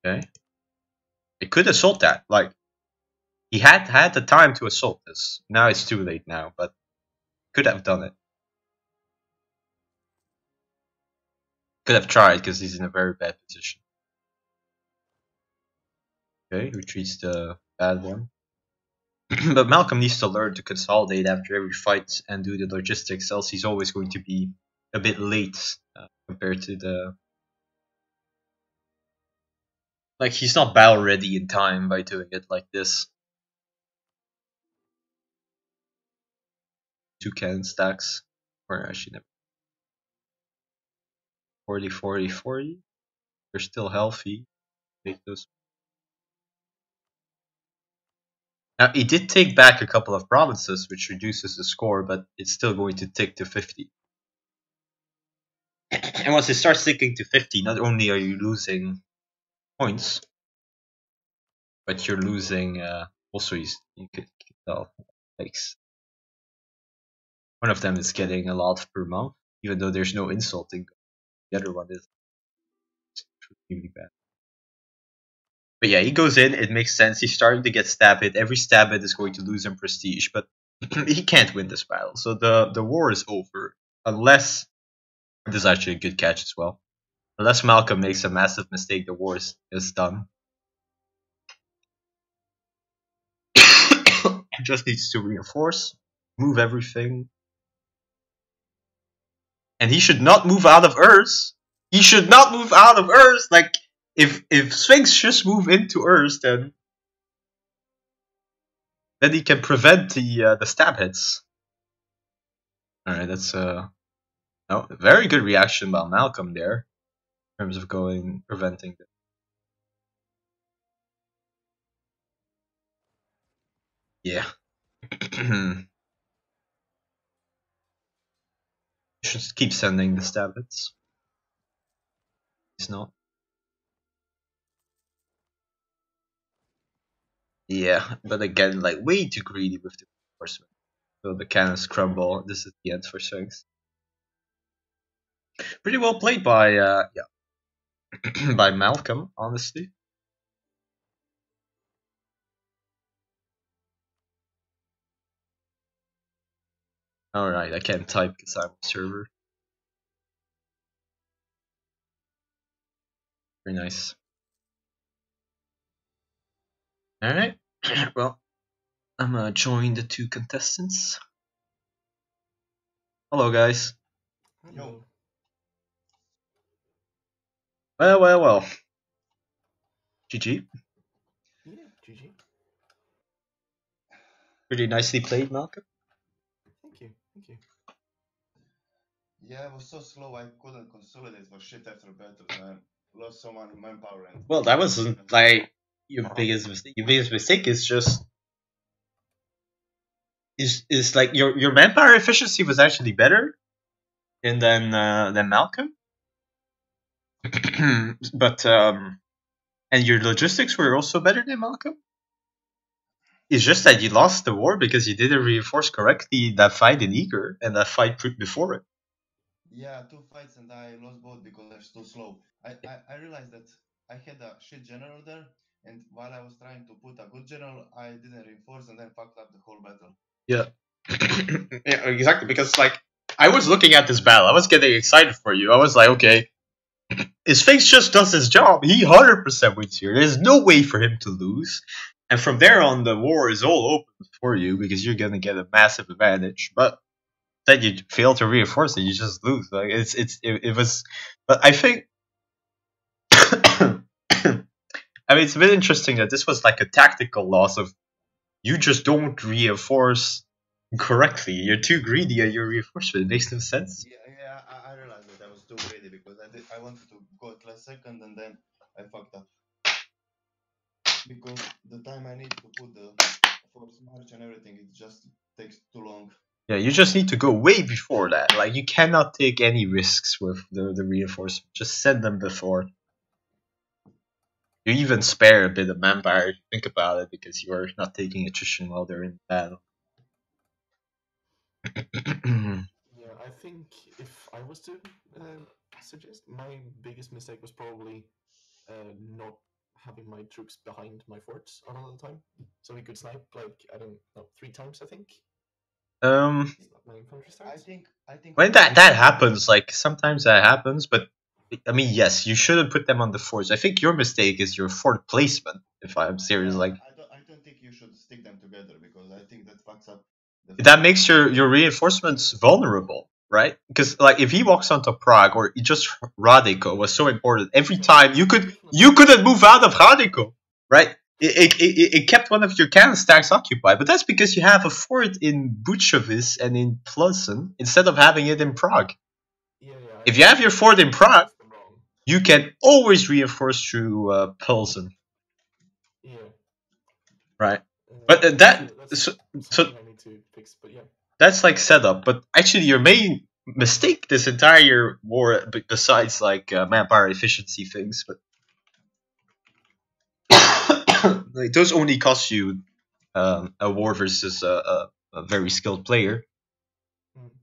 [SPEAKER 1] Okay, it could assault that. Like he had the time to assault this. Now it's too late now, but could have done it. Could have tried because he's in a very bad position. Okay, retreats the bad one. But Malcolm needs to learn to consolidate after every fight and do the logistics, else he's always going to be a bit late compared to the. Like, he's not battle ready in time by doing it like this. 2 cannon stacks. Or actually, never. 40, 40, 40. They're still healthy. Take those. Now, he did take back a couple of provinces, which reduces the score, but it's still going to tick to 50. And once it starts ticking to 50, not only are you losing points, but you're losing also you could tell like one of them is getting a lot per month, even though there's no insulting. The other one is really bad. But yeah, he goes in, it makes sense. He's starting to get stab hit. Every stab hit is going to lose him prestige, but he can't win this battle. So the war is over. Unless this is actually a good catch as well. Unless Malcolm makes a massive mistake, the war is done. Just needs to reinforce, move everything. And he should not move out of Earth. He should not move out of Earth. Like, if Sphinx just move into Earth, then he can prevent the stab hits. Alright, that's a very good reaction by Malcolm there. In terms of preventing it. Yeah. Just keep sending the stab hits. He's not. Yeah, but again, like way too greedy with the reinforcement. So the cannons crumble. This is the end for Sphinx. Pretty well played by by Malcolm, honestly. Alright, I can't type because I'm on server. Very nice. Alright, well, I'm gonna join the 2 contestants. Hello, guys.
[SPEAKER 2] Yo.
[SPEAKER 1] Well. GG.
[SPEAKER 2] Yeah, GG.
[SPEAKER 1] Pretty nicely played, Malcolm.
[SPEAKER 2] Thank you.
[SPEAKER 3] Yeah, I was so slow I couldn't consolidate for shit after battle, man. Lost so much manpower and.
[SPEAKER 1] Well, that wasn't like your biggest mistake. Your biggest mistake is just is like your manpower efficiency was actually better than Malcolm. But and your logistics were also better than Malcolm. It's just that you lost the war because you didn't reinforce correctly that fight in Eager and that fight before it.
[SPEAKER 3] Yeah, 2 fights and I lost both because I was too slow. I realized that I had a shit general there, and while I was trying to put a good general, I didn't reinforce and then fucked up the whole battle.
[SPEAKER 1] Yeah. Yeah, exactly. Because like I was looking at this battle, I was getting excited for you. I was like, okay, if Sphinx just does his job, he 100% wins here. There's no way for him to lose. And from there on, the war is all open for you because you're gonna get a massive advantage. But then you fail to reinforce it, you just lose. Like it was. But I think. I mean, it's a bit interesting that this was like a tactical loss of you just don't reinforce correctly. You're too greedy at your reinforcement. It makes no sense.
[SPEAKER 3] Yeah, I realized that I was too greedy because I wanted to go at last second and then I fucked up. because the time I need to put the force march and everything, it just takes too long.
[SPEAKER 1] Yeah, you just need to go way before that. Like, you cannot take any risks with the reinforcement. Just send them before. You even spare a bit of manpower if you think about it, because you are not taking attrition while they're in battle.
[SPEAKER 2] Yeah, I think if I was to suggest, my biggest mistake was probably not having my troops behind my forts a lot of the time, so we could snipe like I don't know 3 times. I think. My infantry
[SPEAKER 3] I
[SPEAKER 2] starts.
[SPEAKER 3] think
[SPEAKER 1] When that happens, like sometimes that happens, but I mean, yes, you shouldn't put them on the forts. I think your mistake is your fort placement. If I'm serious,
[SPEAKER 3] yeah,
[SPEAKER 1] like
[SPEAKER 3] I don't think you should stick them together because I think that fucks up.
[SPEAKER 1] that makes your reinforcements vulnerable, right? Because like if he walks onto Prague or just Radiko was so important. Every time you couldn't move out of Radiko, right? It kept one of your cannon stacks occupied, but that's because you have a fort in Buchovice and in Plzeň instead of having it in Prague.
[SPEAKER 2] Yeah.
[SPEAKER 1] If you have your fort in Prague, you can always reinforce through Plzeň.
[SPEAKER 2] Yeah.
[SPEAKER 1] Right. But
[SPEAKER 2] that's
[SPEAKER 1] so
[SPEAKER 2] something I need to fix. But yeah.
[SPEAKER 1] That's like setup. But actually, your main mistake this entire war, besides like manpower efficiency things, but like, those only cost you a war versus a very skilled player,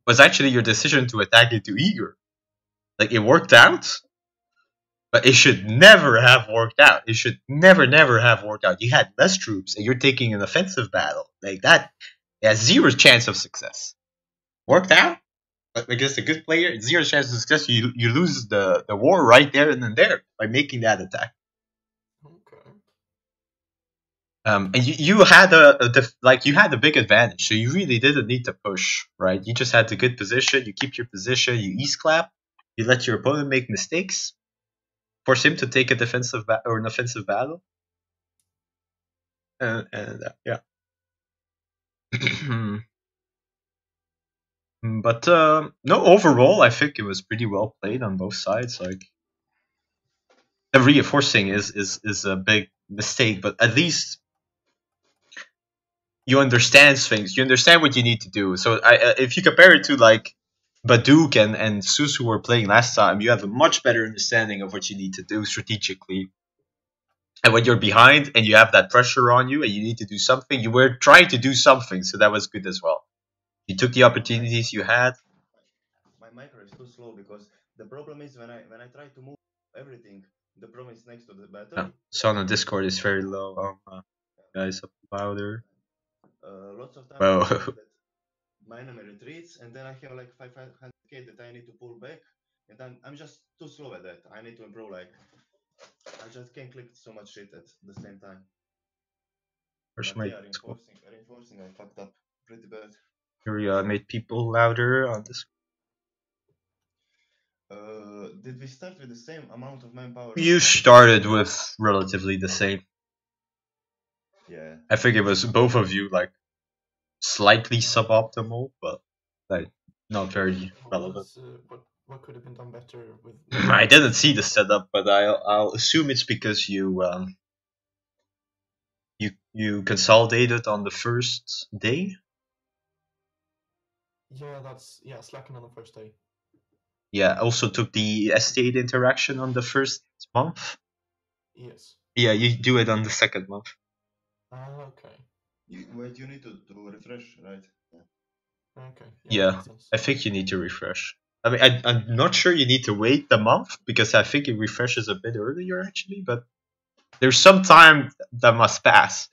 [SPEAKER 1] was actually your decision to attack into Igor. Like, it worked out, but it should never have worked out. It should never have worked out. You had less troops, and you're taking an offensive battle. Like, that has zero chance of success. Worked out, but against a good player, zero chance of success. You lose the war right there and then there by making that attack.
[SPEAKER 2] Okay.
[SPEAKER 1] And you had you had a big advantage, so you really didn't need to push, right? You just had the good position. You keep your position. You east clap. You let your opponent make mistakes, force him to take a defensive or an offensive battle, and yeah. But no, overall, I think it was pretty well played on both sides. Like, the reinforcing is a big mistake, but at least you understand things. You understand what you need to do. So if you compare it to like Baduk and Sus, who were playing last time, you have a much better understanding of what you need to do strategically. And when you're behind and you have that pressure on you and you need to do something, you were trying to do something, so that was good as well. You took the opportunities you had.
[SPEAKER 3] My micro is too slow because the problem is when I try to move everything, the problem is next to the battery.
[SPEAKER 1] Sound on Discord is very low. Guys, up louder.
[SPEAKER 3] Lots of times
[SPEAKER 1] Well,
[SPEAKER 3] that my enemy retreats, and then I have like 500k that I need to pull back, and I'm just too slow at that. I need to improve. Like, I just can't click so much shit at the same time. But yeah, reinforcing, I fucked up pretty bad.
[SPEAKER 1] You made people louder on this.
[SPEAKER 3] Did we start with the same amount of manpower?
[SPEAKER 1] You started with relatively the same.
[SPEAKER 3] Yeah.
[SPEAKER 1] I think it was both of you like slightly suboptimal, but like not very relevant.
[SPEAKER 2] What could have been done better with?
[SPEAKER 1] I didn't see the setup, but I'll assume it's because you consolidated on the first day.
[SPEAKER 2] Yeah, slacking on the first day.
[SPEAKER 1] Yeah, also took the estate interaction on the first month.
[SPEAKER 2] Yes.
[SPEAKER 1] Yeah, you do it on the second month.
[SPEAKER 2] Okay.
[SPEAKER 3] Wait, you need to refresh, right?
[SPEAKER 2] Yeah. Okay.
[SPEAKER 1] Yeah, I think you need to refresh. I mean, I'm not sure you need to wait the month, because I think it refreshes a bit earlier actually, but there's some time that must pass.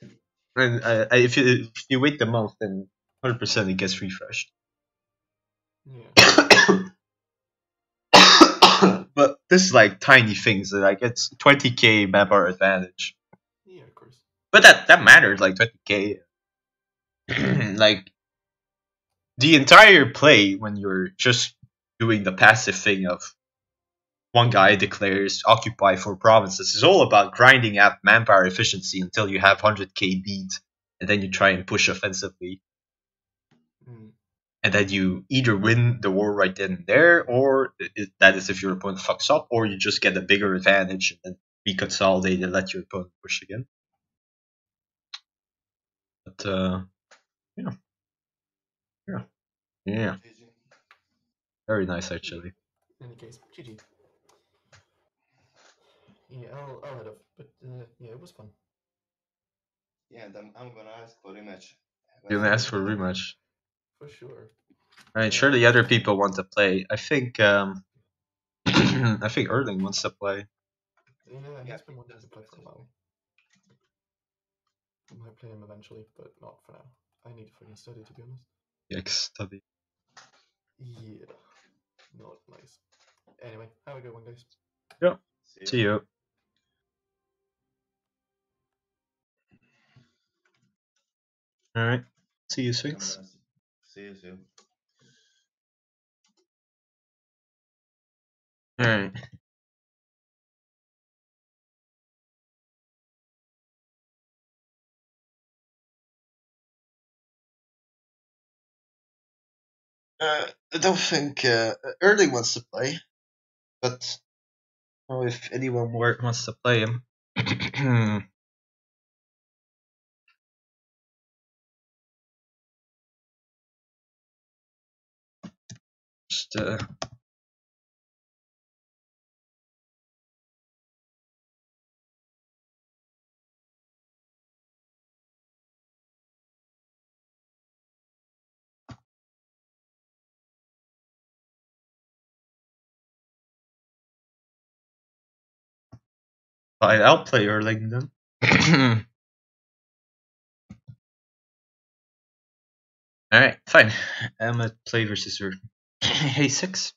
[SPEAKER 1] And if you wait the month, then 100% it gets refreshed.
[SPEAKER 2] Yeah.
[SPEAKER 1] But this is like tiny things. Like, it's 20k manpower advantage.
[SPEAKER 2] Yeah, of course.
[SPEAKER 1] But that matters, like 20k. Like, the entire play, when you're just doing the passive thing of one guy declares occupy 4 provinces, is all about grinding out manpower efficiency until you have 100k beat, and then you try and push offensively. And then you either win the war right then and there, or that is if your opponent fucks up, or you just get a bigger advantage and then be consolidated and let your opponent push again. yeah, yeah, yeah,
[SPEAKER 3] GG.
[SPEAKER 1] very nice actually.
[SPEAKER 2] In any case, GG. Yeah, I'll head off, but yeah, it was fun.
[SPEAKER 3] Yeah, and I'm gonna ask for rematch.
[SPEAKER 1] You
[SPEAKER 3] When
[SPEAKER 1] can
[SPEAKER 3] I
[SPEAKER 1] ask
[SPEAKER 3] get
[SPEAKER 1] for a
[SPEAKER 3] back.
[SPEAKER 1] rematch.
[SPEAKER 2] For sure.
[SPEAKER 1] I mean, surely other people want to play. I think I think Erling wants to play.
[SPEAKER 2] Yeah,
[SPEAKER 3] Yeah,
[SPEAKER 2] he's been
[SPEAKER 3] he
[SPEAKER 2] wanting to
[SPEAKER 3] just
[SPEAKER 2] play for a
[SPEAKER 3] messaged
[SPEAKER 2] while.
[SPEAKER 3] me.
[SPEAKER 2] I might play him eventually, but not for now. I need to fucking study, to be honest.
[SPEAKER 1] Yikes, Tubby.
[SPEAKER 2] Yeah, not nice. Anyway, have a good one, guys.
[SPEAKER 1] Yeah.
[SPEAKER 3] See
[SPEAKER 1] See
[SPEAKER 3] you.
[SPEAKER 1] you. All right. See you,
[SPEAKER 3] I'm
[SPEAKER 1] Sphinx.
[SPEAKER 3] gonna see you. See you.
[SPEAKER 1] All right. I don't think Erling wants to play, but I don't know if anyone more wants to play him. Just I'll play Erling then. All right, fine. I'm gonna play versus her. Hey, 6.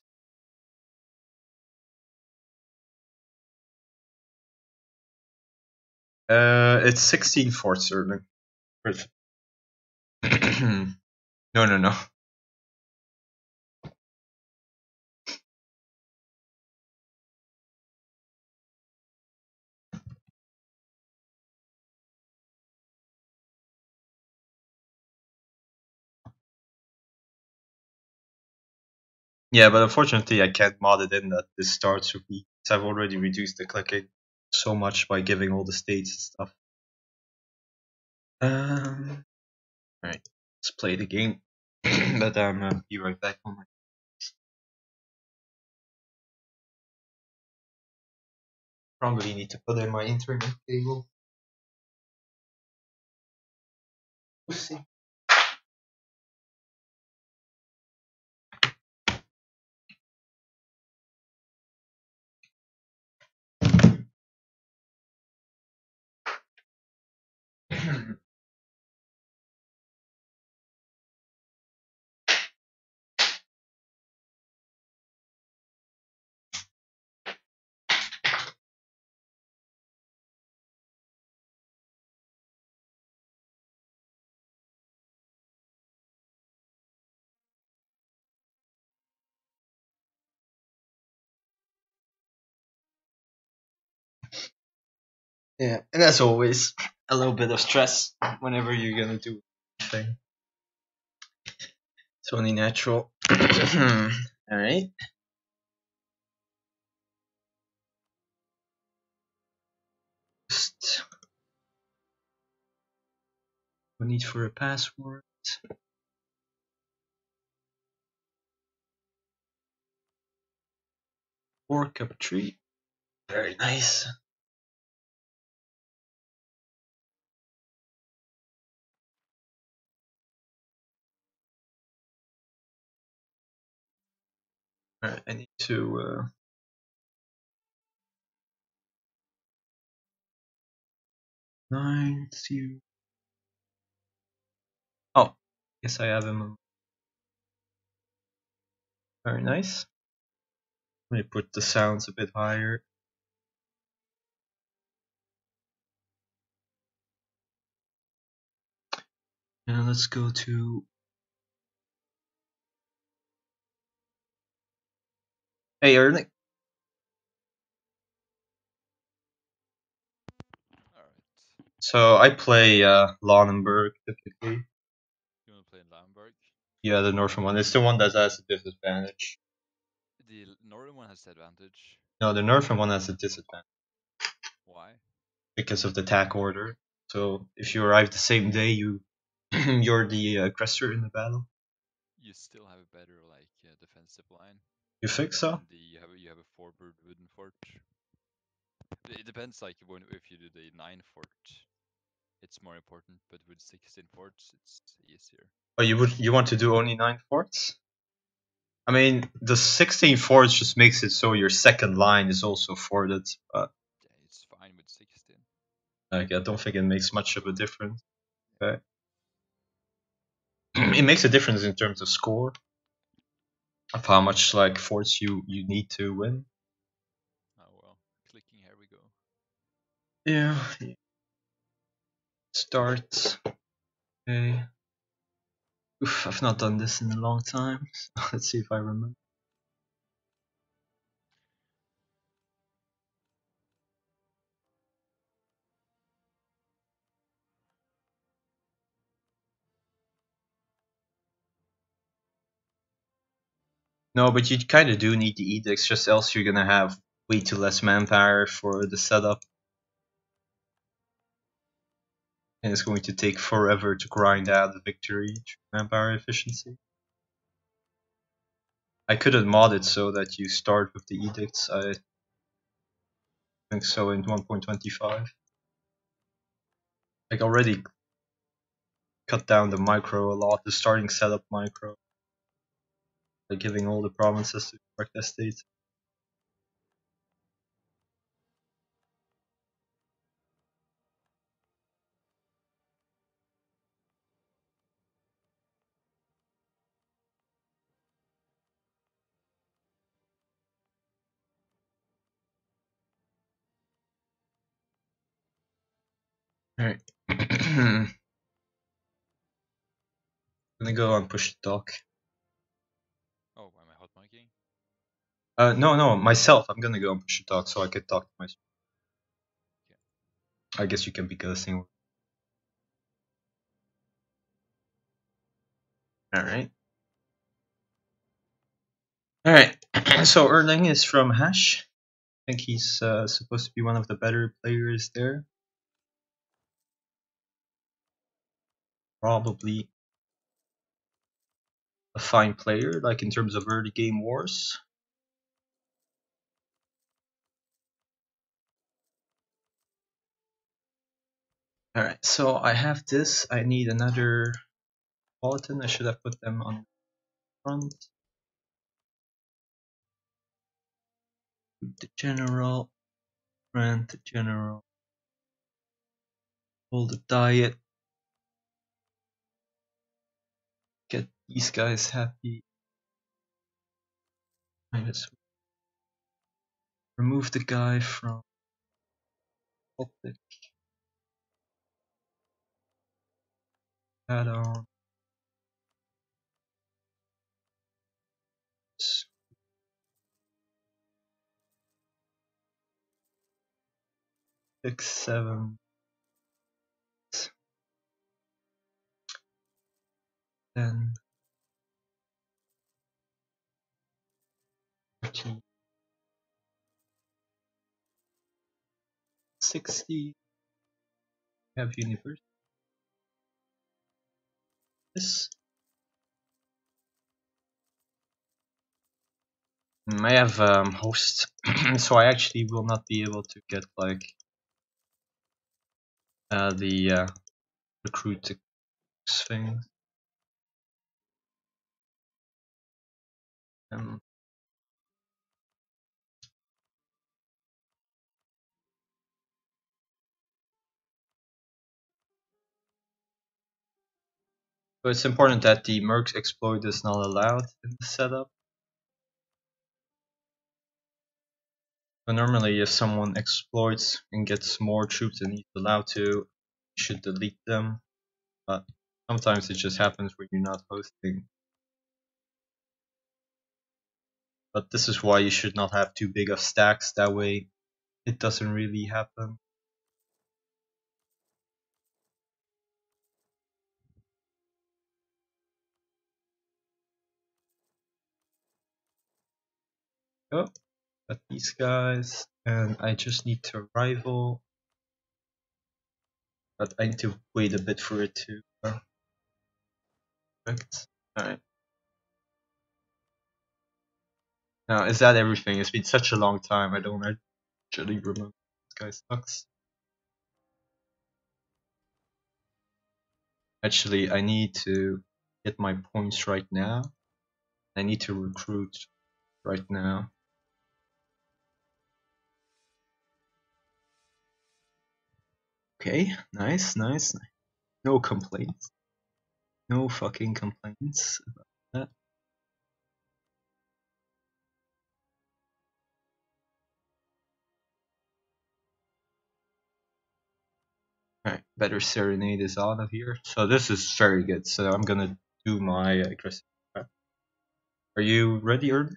[SPEAKER 1] It's 16 forts, Erling. No, no, no. Yeah, but unfortunately, I can't mod it in that this starts with me. I've already reduced the clicking so much by giving all the states and stuff. Alright, let's play the game. But be right back. On my probably need to put in my internet cable. We'll see. Yeah, and as always, a little bit of stress whenever you're gonna do anything. It's only natural. Alright. Just no need for a password. Boarcup tree. Very nice. Alright, I need to 9 2. Oh, yes, I have him. Very nice. Let me put the sounds a bit higher. And let's go to. Hey, Erling.
[SPEAKER 4] Alright.
[SPEAKER 1] So I play Lauenburg typically.
[SPEAKER 4] You wanna play in Lamberg?
[SPEAKER 1] Yeah, the northern one. It's the one that has a disadvantage.
[SPEAKER 4] The northern one has the advantage.
[SPEAKER 1] No, the northern one has a disadvantage
[SPEAKER 4] Why?
[SPEAKER 1] because of the tack order. So if you arrive the same day, you you're the aggressor in the battle.
[SPEAKER 4] You still have a better like defensive line.
[SPEAKER 1] You think so?
[SPEAKER 4] And you have a 4-bird wooden fort. It depends like if you do the 9 fort, it's more important. But with 16 forts, it's easier.
[SPEAKER 1] Oh, you want to do only 9 forts? I mean, the 16 forts just makes it so your second line is also forted, but
[SPEAKER 4] Yeah, it's fine with 16.
[SPEAKER 1] like, I don't think it makes much of a difference. Okay. It makes a difference in terms of score, of how much like forts you need to win.
[SPEAKER 4] Oh well, clicking, here we go.
[SPEAKER 1] Yeah. Start. Okay. Oof, I've not done this in a long time. Let's see if I remember. No, but you kind of do need the edicts, just else you're gonna have way too less manpower for the setup. And it's going to take forever to grind out the victory manpower efficiency. I couldn't mod it so that you start with the edicts. I think so in 1.25. Like already cut down the micro a lot, the starting setup micro, by giving all the provinces to Park Estate. Alright. I'm gonna go and push the dock.
[SPEAKER 4] Oh, am I hot micing?
[SPEAKER 1] No, myself. I'm gonna go and push the dock so I can talk to myself.
[SPEAKER 4] Okay.
[SPEAKER 1] I guess you can be ghosting. Alright. Alright. So Erling is from Hash. I think he's supposed to be one of the better players there. Probably a fine player, like in terms of early game wars. Alright, so I have this. I need another bulletin. I should have put them on the front. The general, grant the general, hold the diet, get these guys happy. Minus, remove the guy from public. Add on. 6, 7, 10, 13, 60. Have universe. This. I have host, so I actually will not be able to get like the recruit thing. So it's important that the Mercs exploit is not allowed in the setup. So normally if someone exploits and gets more troops than he's allowed to, you should delete them. But sometimes it just happens when you're not hosting. But this is why you should not have too big of stacks, that way it doesn't really happen. Oh, got these guys, and I just need to rival. But I need to wait a bit for it to Perfect. Alright. Now, is that everything? It's been such a long time, I don't actually remember. This guy sucks. Actually, I need to get my points right now. I need to recruit right now. Okay, nice. No complaints. No fucking complaints about that. Alright, better serenade is out of here. So this is very good. So I'm gonna do my aggressive. Are you ready, Erd?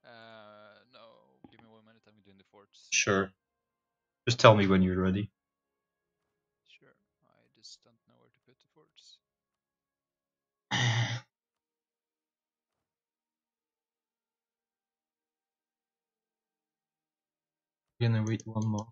[SPEAKER 4] No, give me 1 minute. I'm doing the forts.
[SPEAKER 1] Sure. Just tell me when you're ready.
[SPEAKER 4] Sure. I just don't know where to put the forts.
[SPEAKER 1] Gonna wait one more.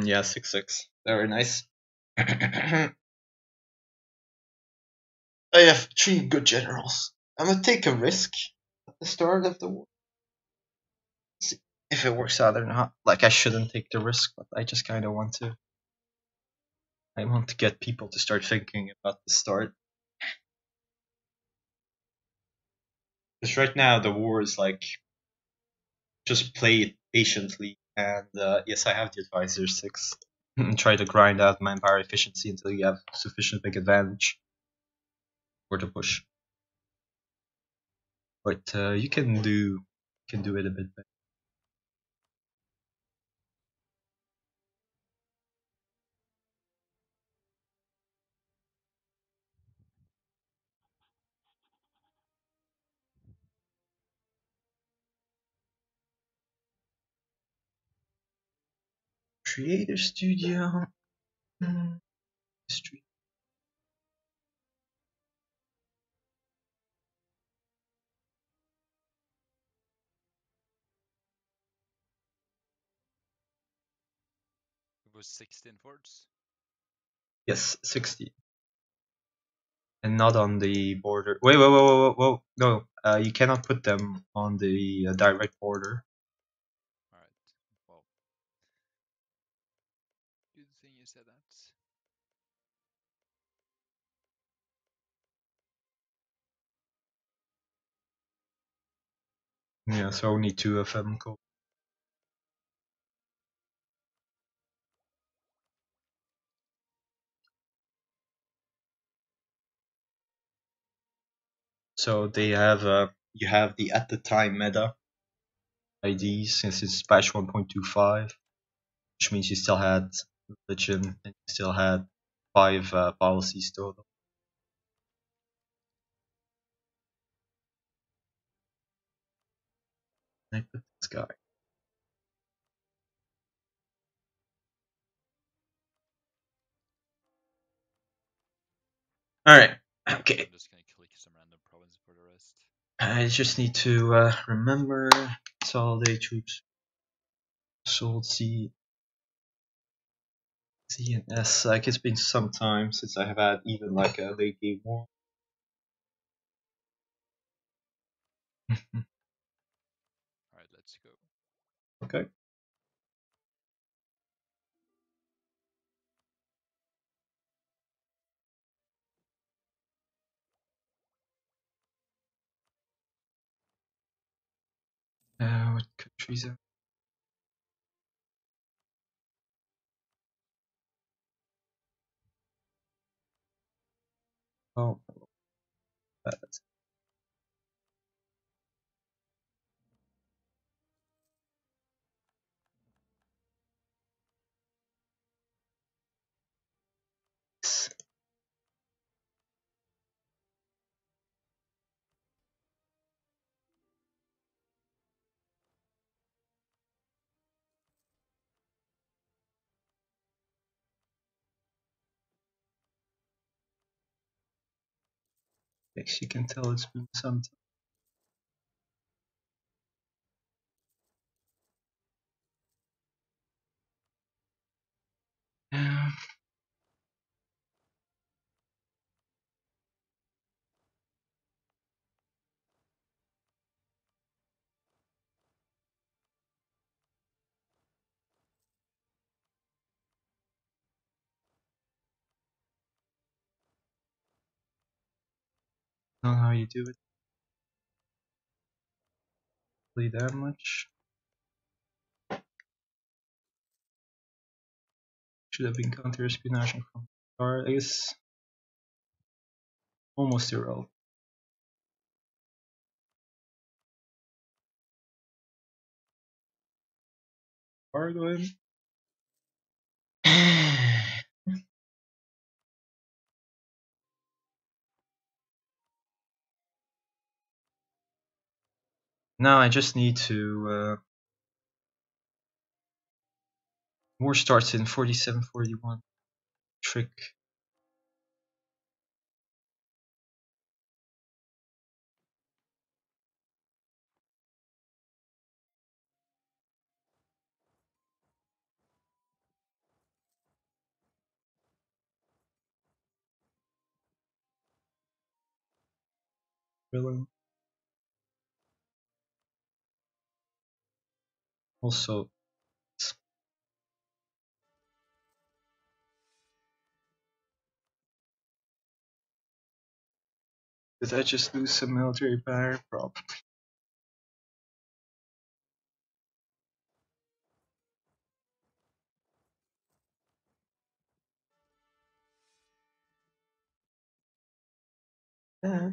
[SPEAKER 1] Yeah, 6-6. Very nice. I have 3 good generals. I'm gonna take a risk at the start of the war. See if it works out or not. Like, I shouldn't take the risk, but I just kinda want to. I want to get people to start thinking about the start. Because right now the war is like, just play it patiently, and yes, I have the advisor 6. And try to grind out manpower efficiency until you have sufficient big advantage for the push. But you can do it a bit better. Creator Studio. History.
[SPEAKER 4] It was 16 forts.
[SPEAKER 1] Yes, 60. And not on the border. Wait, whoa. No, you cannot put them on the direct border.
[SPEAKER 4] Alright. Well. Good thing you said that.
[SPEAKER 1] Yeah, so only 2 of them go. So they have you have the at the time meta ID since it's patch 1.25, which means you still had religion and you still had 5 policies total. I put this guy. Alright, okay.
[SPEAKER 4] I'm just gonna click some random province for the rest.
[SPEAKER 1] I just need to remember consolidate troops. Sold C and S. Like, it's been some time since I have had even like a late game war.
[SPEAKER 4] Alright, let's go.
[SPEAKER 1] Okay. What countries are? Oh, that's you can tell it's been some time. Know how you do it. Really that much. Should have been counter-espionage from the start. I guess almost irrelevant. Cargo in. Now I just need to war starts in 47-41. Trick. Drilling. Also, did I just lose some military power? Probably. Yeah.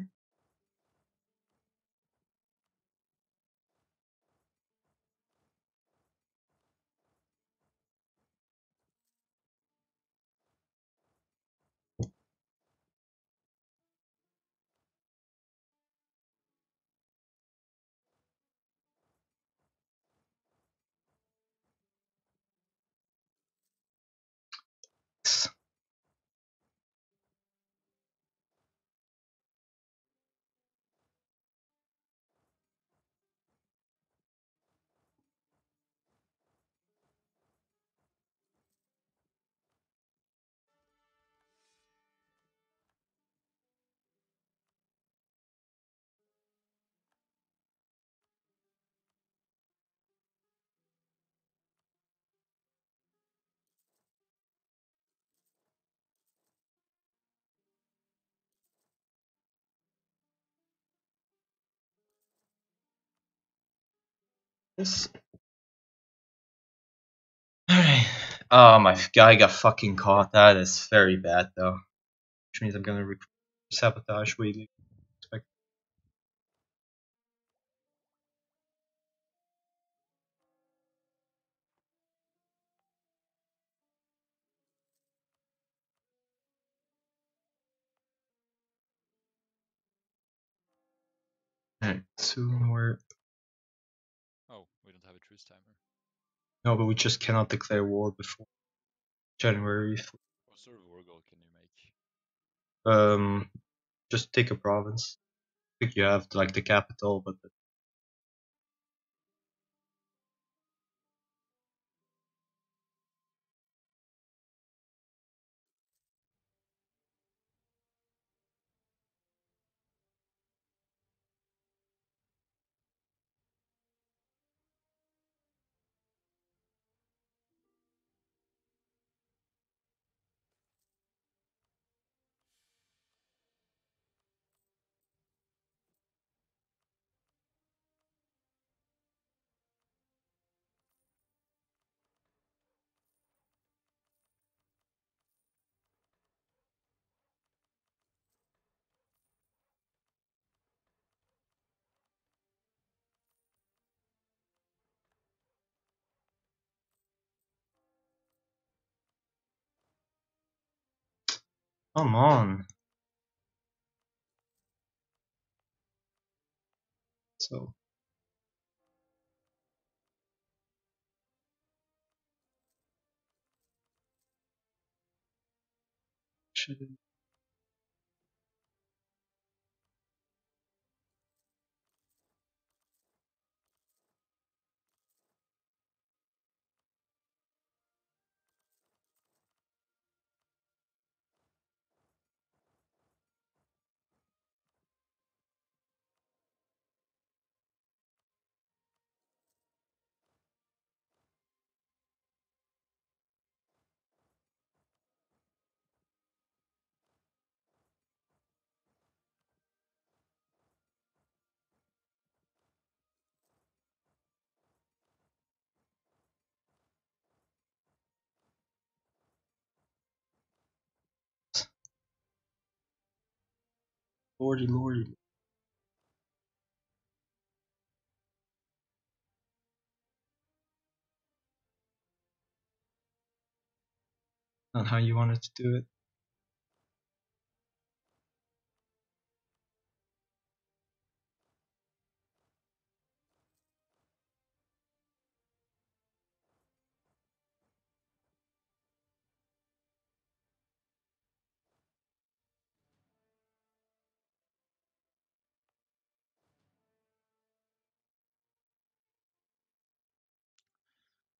[SPEAKER 1] Yes. Alright. Oh, my guy got fucking caught. That is very bad, though. Which means I'm gonna sabotage what you expect. Alright, soon we're.
[SPEAKER 4] Oh, we don't have a truce timer.
[SPEAKER 1] No, but we just cannot declare war before January.
[SPEAKER 4] What sort of war goal can you make?
[SPEAKER 1] Just take a province. I think you have like the capital, but come on. So should Lordy, lordy. Not how you wanted to do it.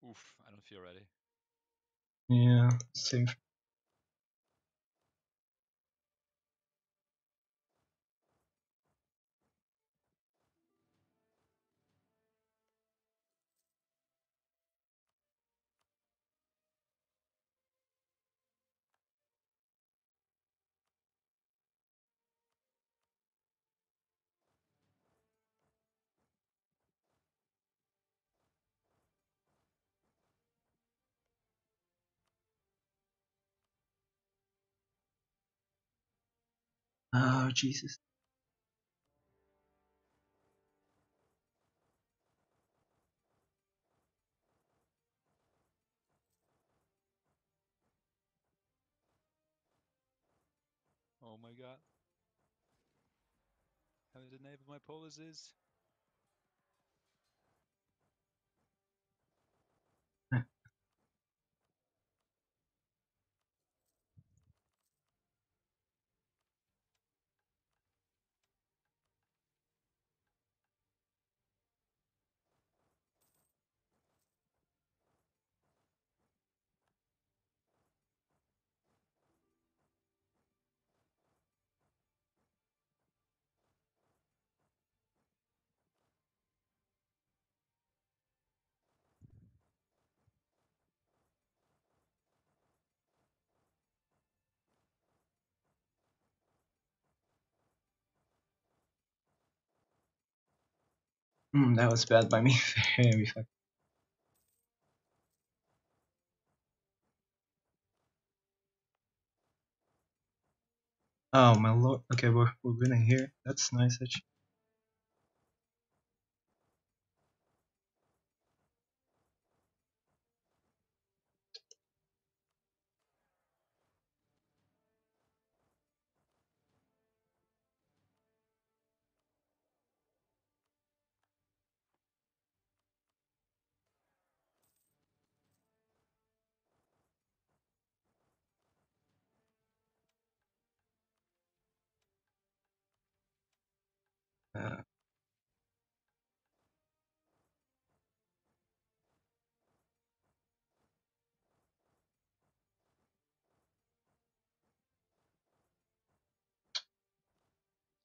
[SPEAKER 4] Oof, I don't feel ready.
[SPEAKER 1] Yeah, same. Oh, Jesus.
[SPEAKER 4] Oh my god. Haven't enabled my policies.
[SPEAKER 1] That was bad by me. Very fucking. Oh my lord. Okay, we're winning here. That's nice actually. Uh,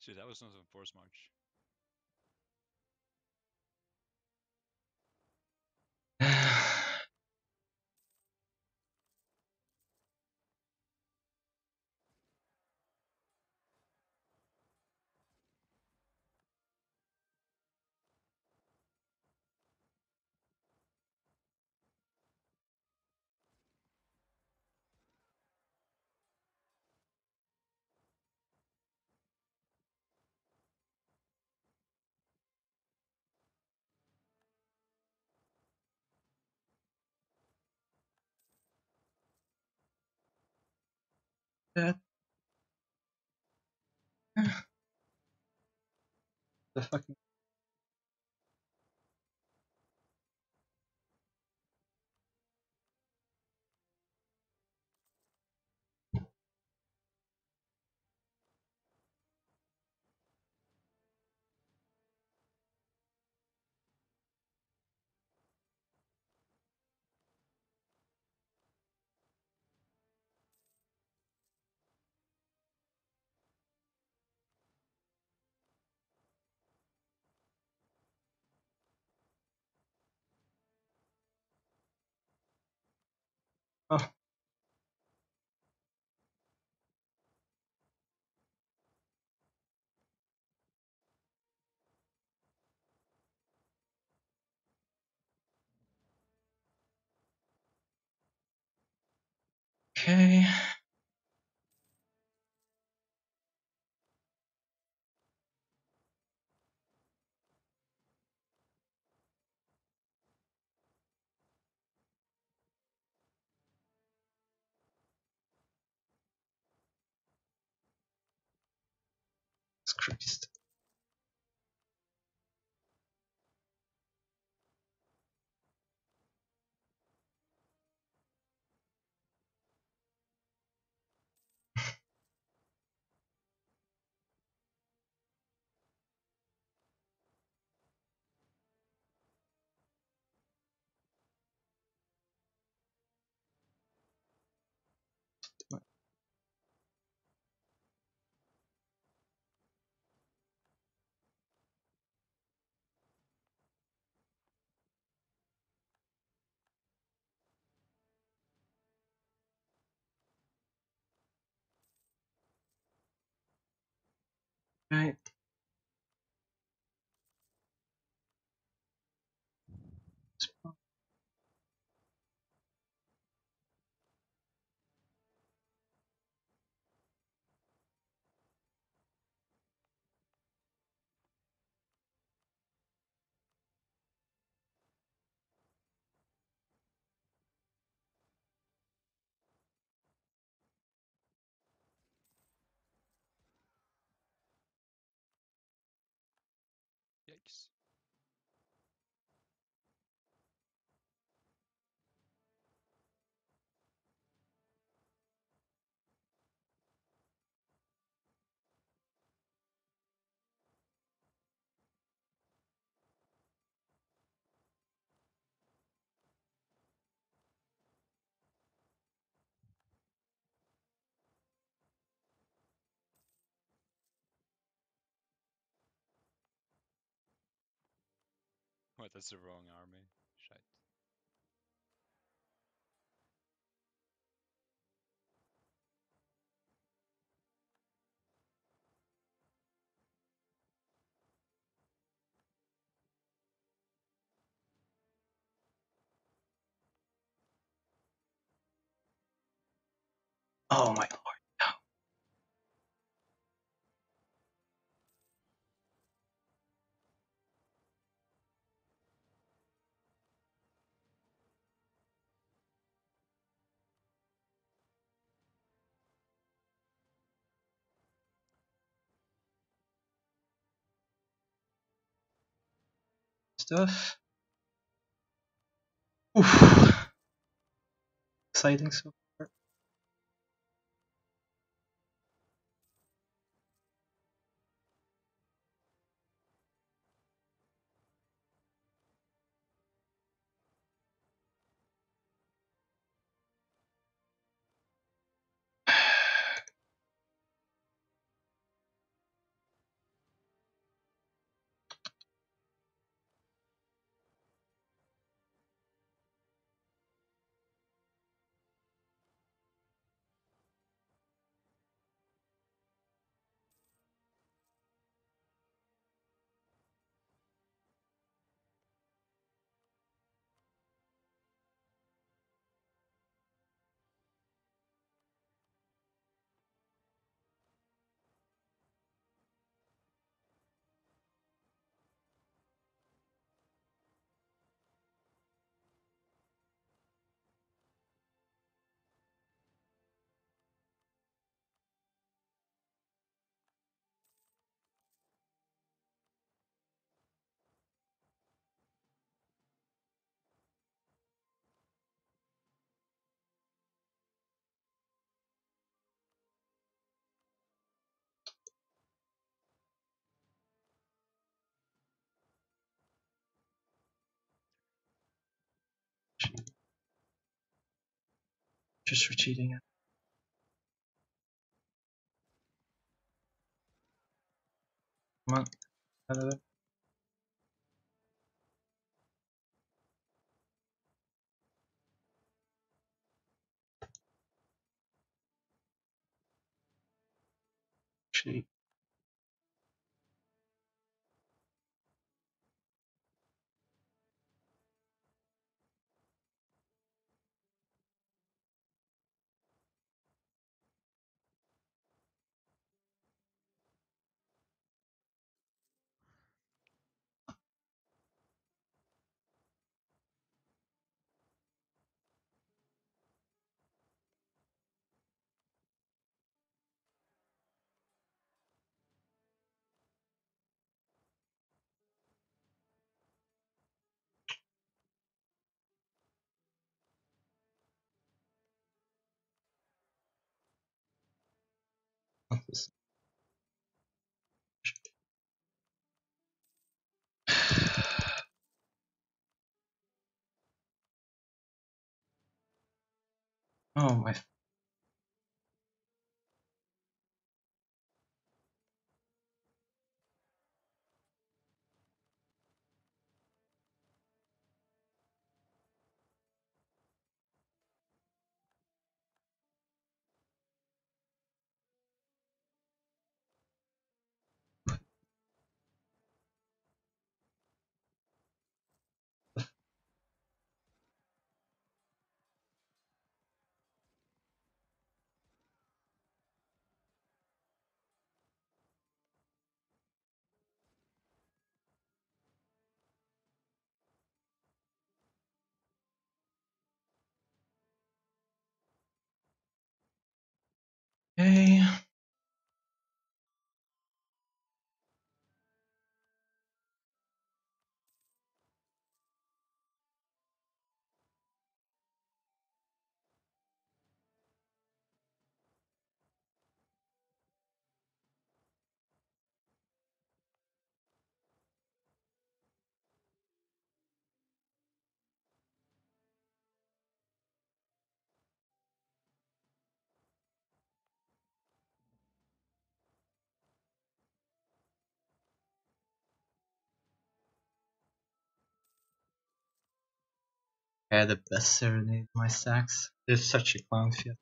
[SPEAKER 4] Shit, that was not a force march.
[SPEAKER 1] that the fucking. Oh, okay. Christ. Right.
[SPEAKER 4] Yikes. What, that's the wrong army. Shite.
[SPEAKER 1] Oh my lord. Stuff. Oof. Exciting so far. Just retreating. Come on. Out of it. Actually, Oh my. Okay. I had the best serenade my stacks. There's such a clown field.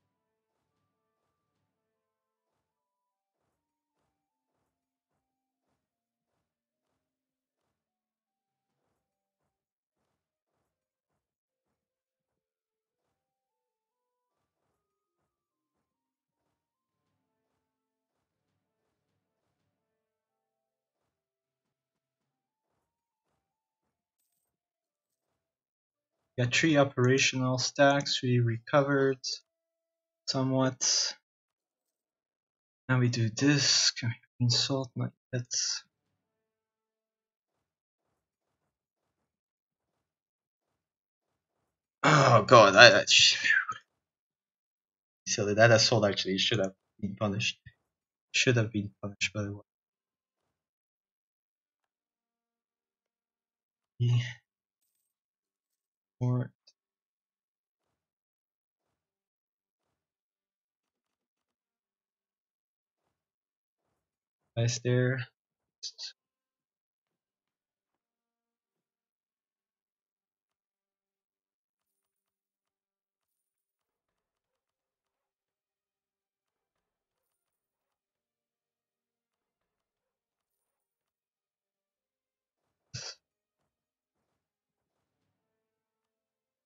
[SPEAKER 1] Got 3 operational stacks, we recovered somewhat. Now we do this. Can we insult? Not yet. Oh god, silly. That assault actually should have been punished. Should have been punished, by the way. Or guys there.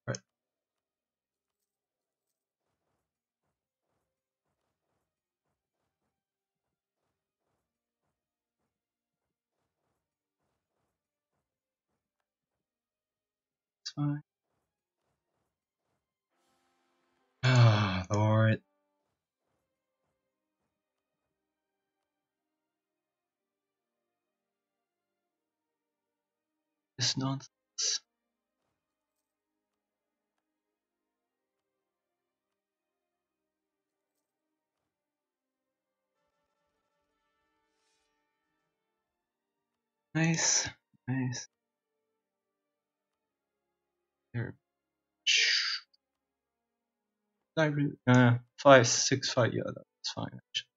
[SPEAKER 1] Right. It's fine. Ah, Lord. This nonsense. Nice. Nice. There. 5, 6, 5, yeah, that's fine actually.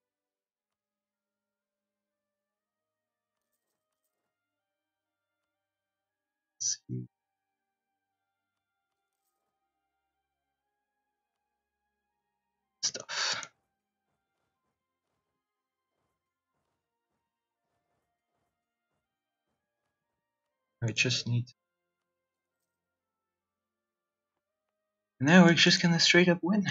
[SPEAKER 1] Let's see. Stuff. I just need. And now we're just gonna straight up win.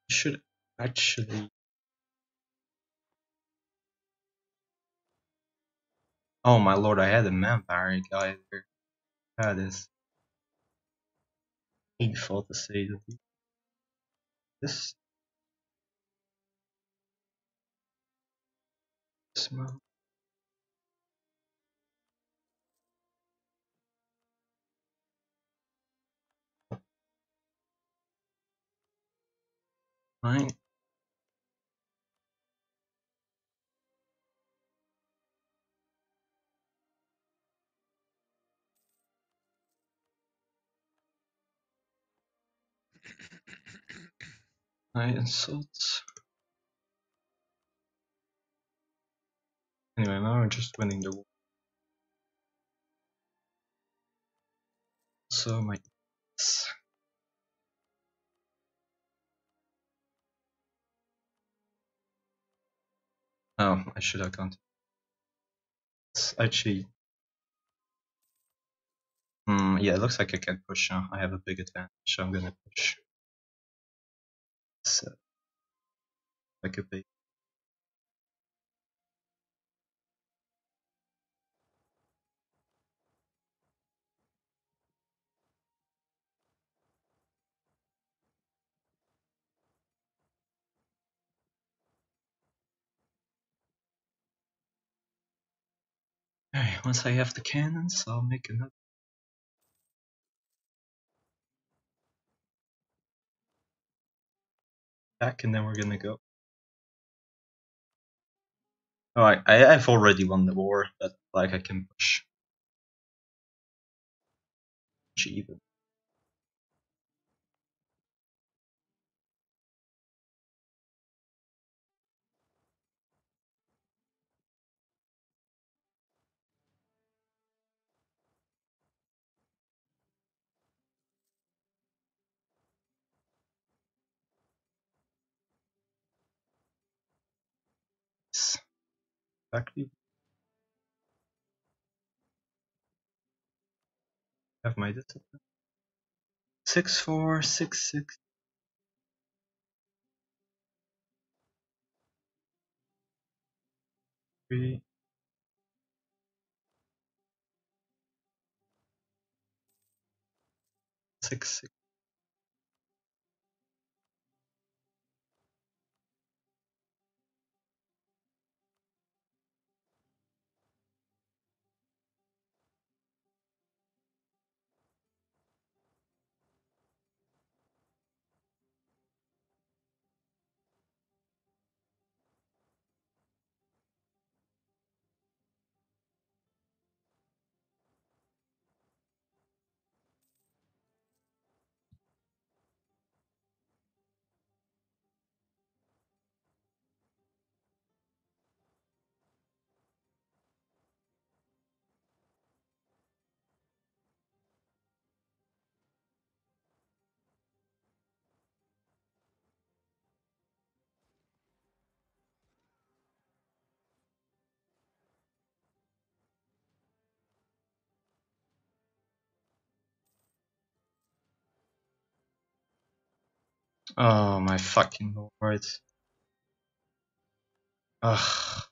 [SPEAKER 1] Should actually. Oh my lord, I had a vampire guy there. That is painful to say the least. This smell. Fine. I insult. Anyway, now we're just winning the war. So my oh, I should have gone. It's actually, yeah, it looks like I can push now. I have a big advantage, so I'm gonna push. So, like a big. Alright, once I have the cannons, I'll make another attack, and then we're gonna go. Oh, I've already won the war, but like I can push even. Exactly. Have my discipline. 6-4, 6-6. 3. 6-6. Oh my fucking lord. Ugh.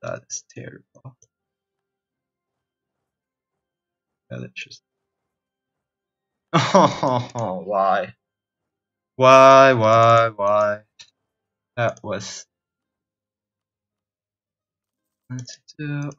[SPEAKER 1] That is terrible. That is just. Oh, why? Why? That was. Let's do.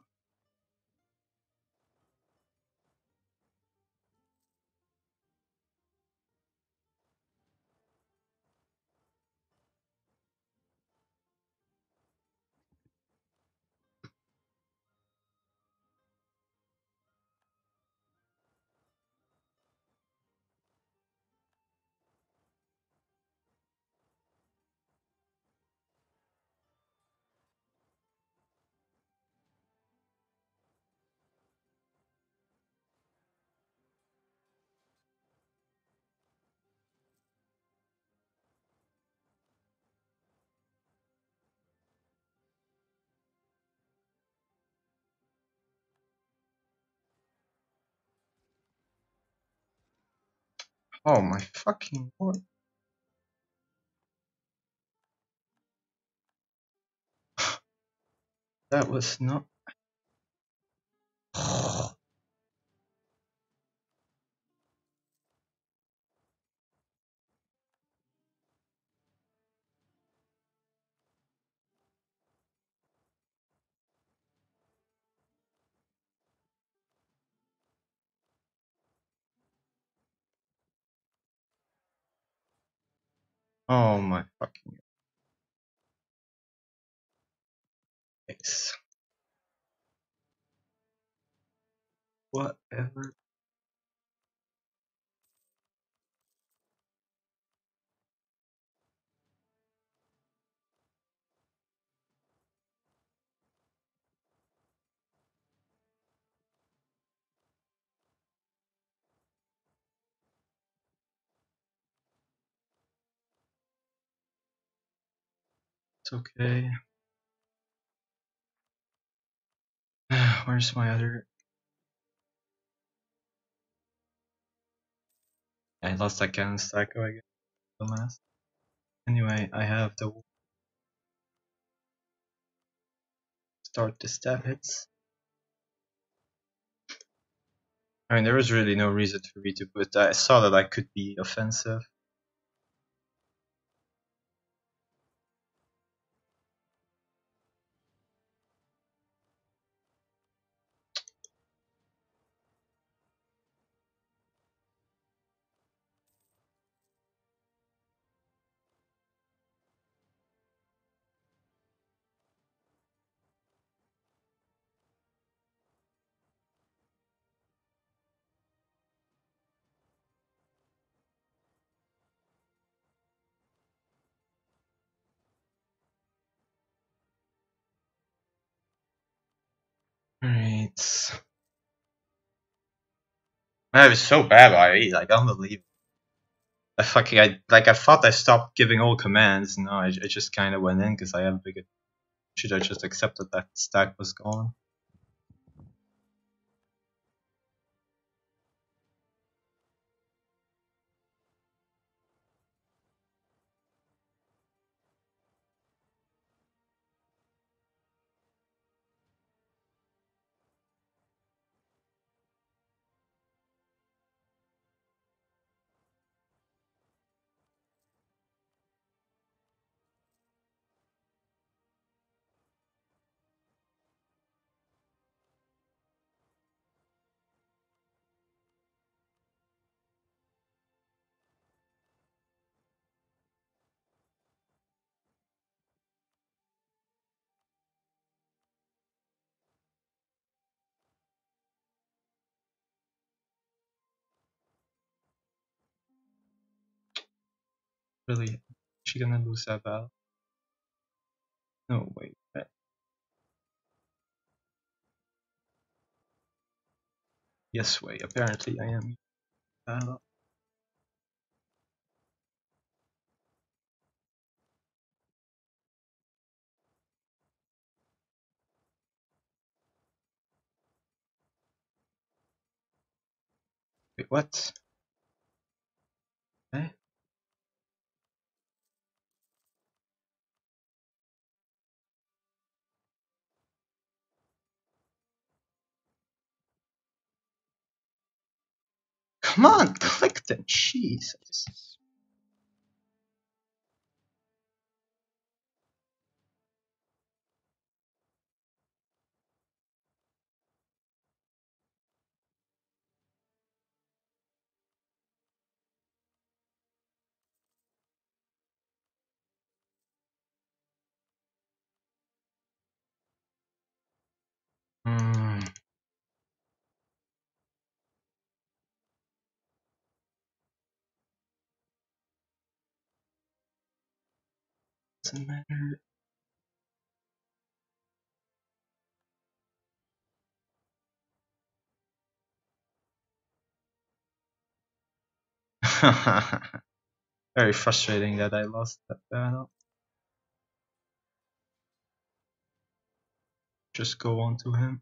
[SPEAKER 1] Oh my fucking lord. That was not. Oh my fucking face. Whatever. okay. Where's my other? I lost that cannon stack. Oh, I get the last. Anyway, I have the start the stab hits. I mean, there was really no reason for me to put that. I saw that I could be offensive. Alright. Man, it was so bad already, like unbelievable. I thought I stopped giving all commands. No, I just kind of went in because I have a big. Should I just accept that that stack was gone? Really? She gonna lose that battle? No, wait. Yes, wait. Apparently, I am. Battle. Wait, what? Eh? Come on, click them. Jesus. Hmm. Doesn't matter. Very frustrating that I lost that battle. Just go on to him.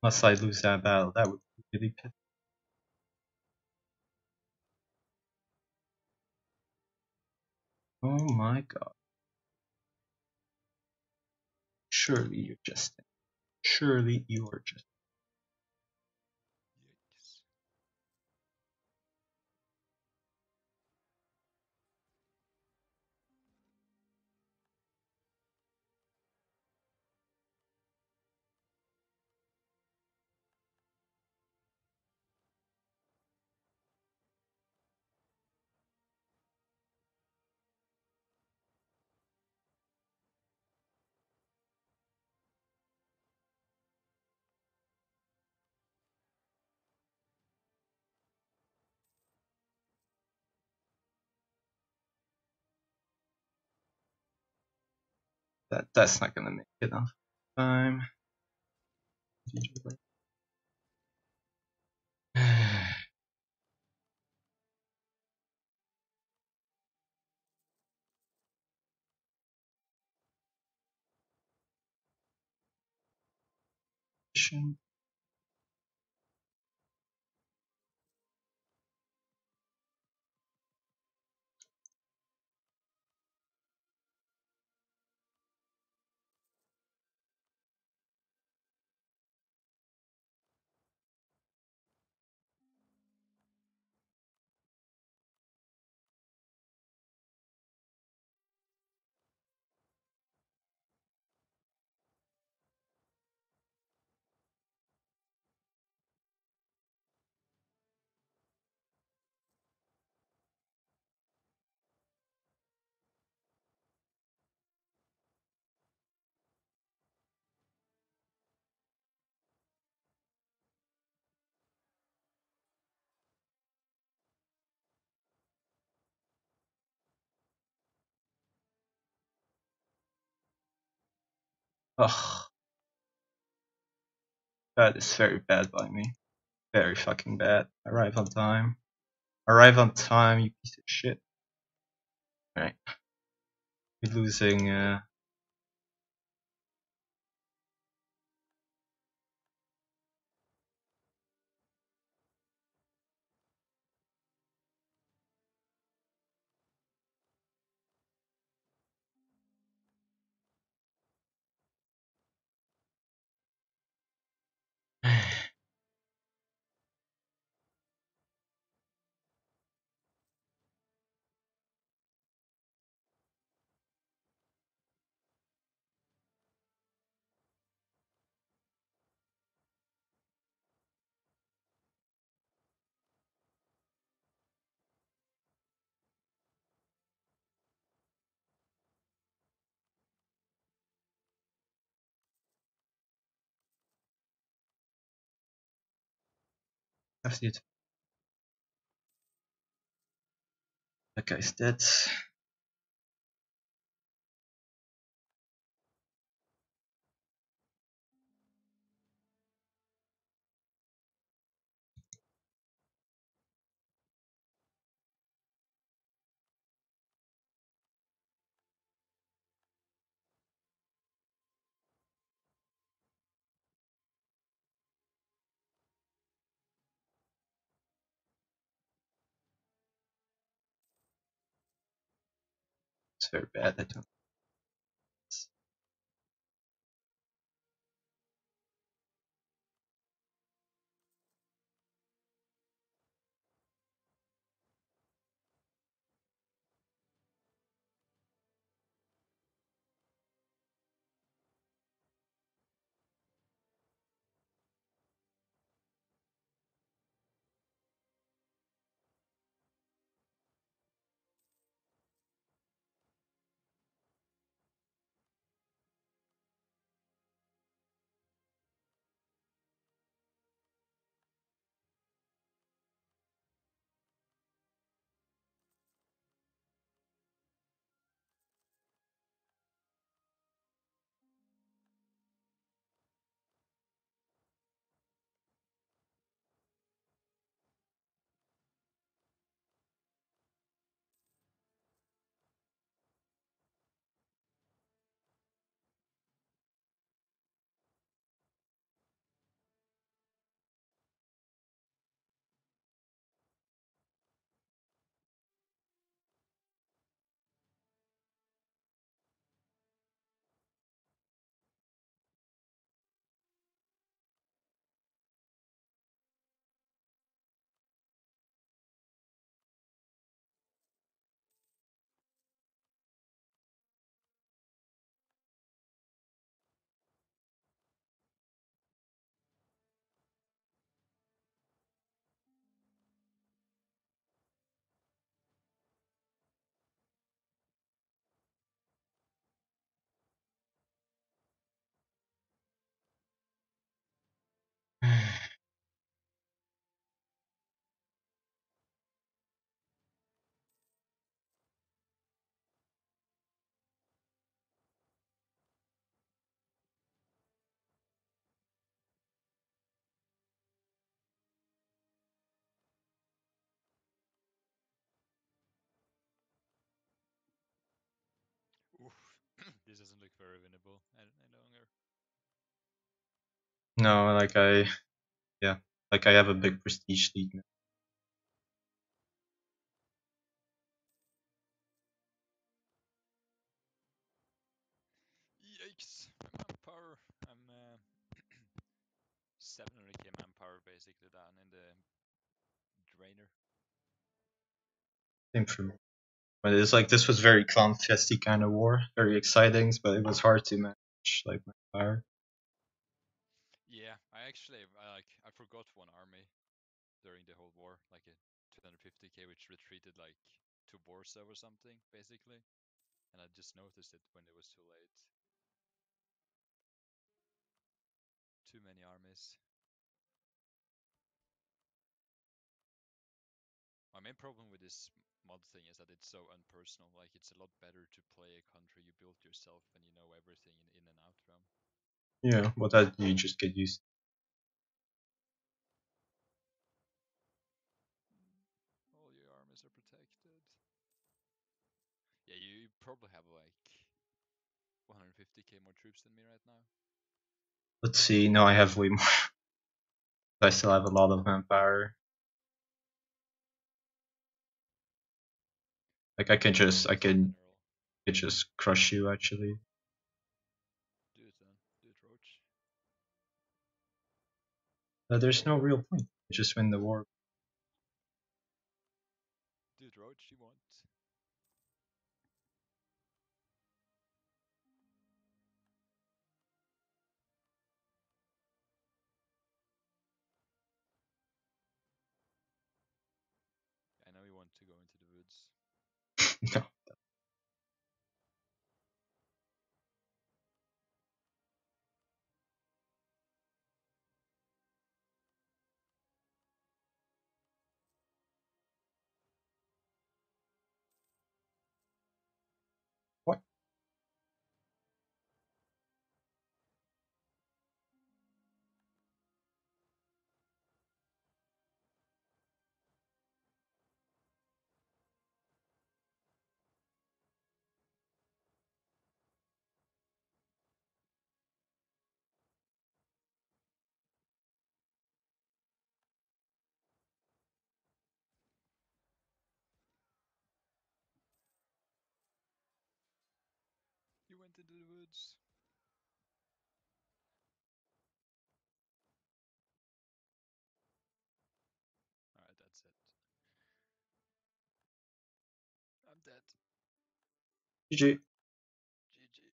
[SPEAKER 1] Unless I lose that battle, that would be really piss. Oh my god. Surely you're just. Surely you are just.
[SPEAKER 4] Yikes.
[SPEAKER 1] That's not gonna make enough time. situation. Ugh. That is very bad by me. Very fucking bad. Arrive on time. Arrive on time, you piece of shit. Alright. We're losing, have it. That guy's dead. It's very bad, I don't.
[SPEAKER 4] Oof. This doesn't look very winnable any longer.
[SPEAKER 1] No, like I have a big prestige league now.
[SPEAKER 4] Yikes! My manpower. I'm 700k manpower basically down in the drainer.
[SPEAKER 1] Same for me. But it's like this was very clown festy kind of war, very exciting, but it was hard to manage like my fire.
[SPEAKER 4] Yeah, I forgot one army during the whole war, like a 250k, which retreated like to Warsaw or something, basically, and I just noticed it when it was too late. Too many armies. My main problem with this mod thing is that it's so unpersonal. Like, it's a lot better to play a country you built yourself and you know everything in and out from.
[SPEAKER 1] Yeah, but that you just get used to.
[SPEAKER 4] All your armies are protected. Yeah, you probably have like 150k more troops than me right now.
[SPEAKER 1] Let's see, no, I have way more. I still have a lot of manpower. Like I can just crush you actually.
[SPEAKER 4] Do it then. Do it, Roach.
[SPEAKER 1] There's no real point. You just win the war.
[SPEAKER 4] Do it, Roach. You want. I know you want to go into the woods.
[SPEAKER 1] No. What?
[SPEAKER 4] You went into the woods. Alright, that's it. I'm dead.
[SPEAKER 1] GG.
[SPEAKER 4] GG.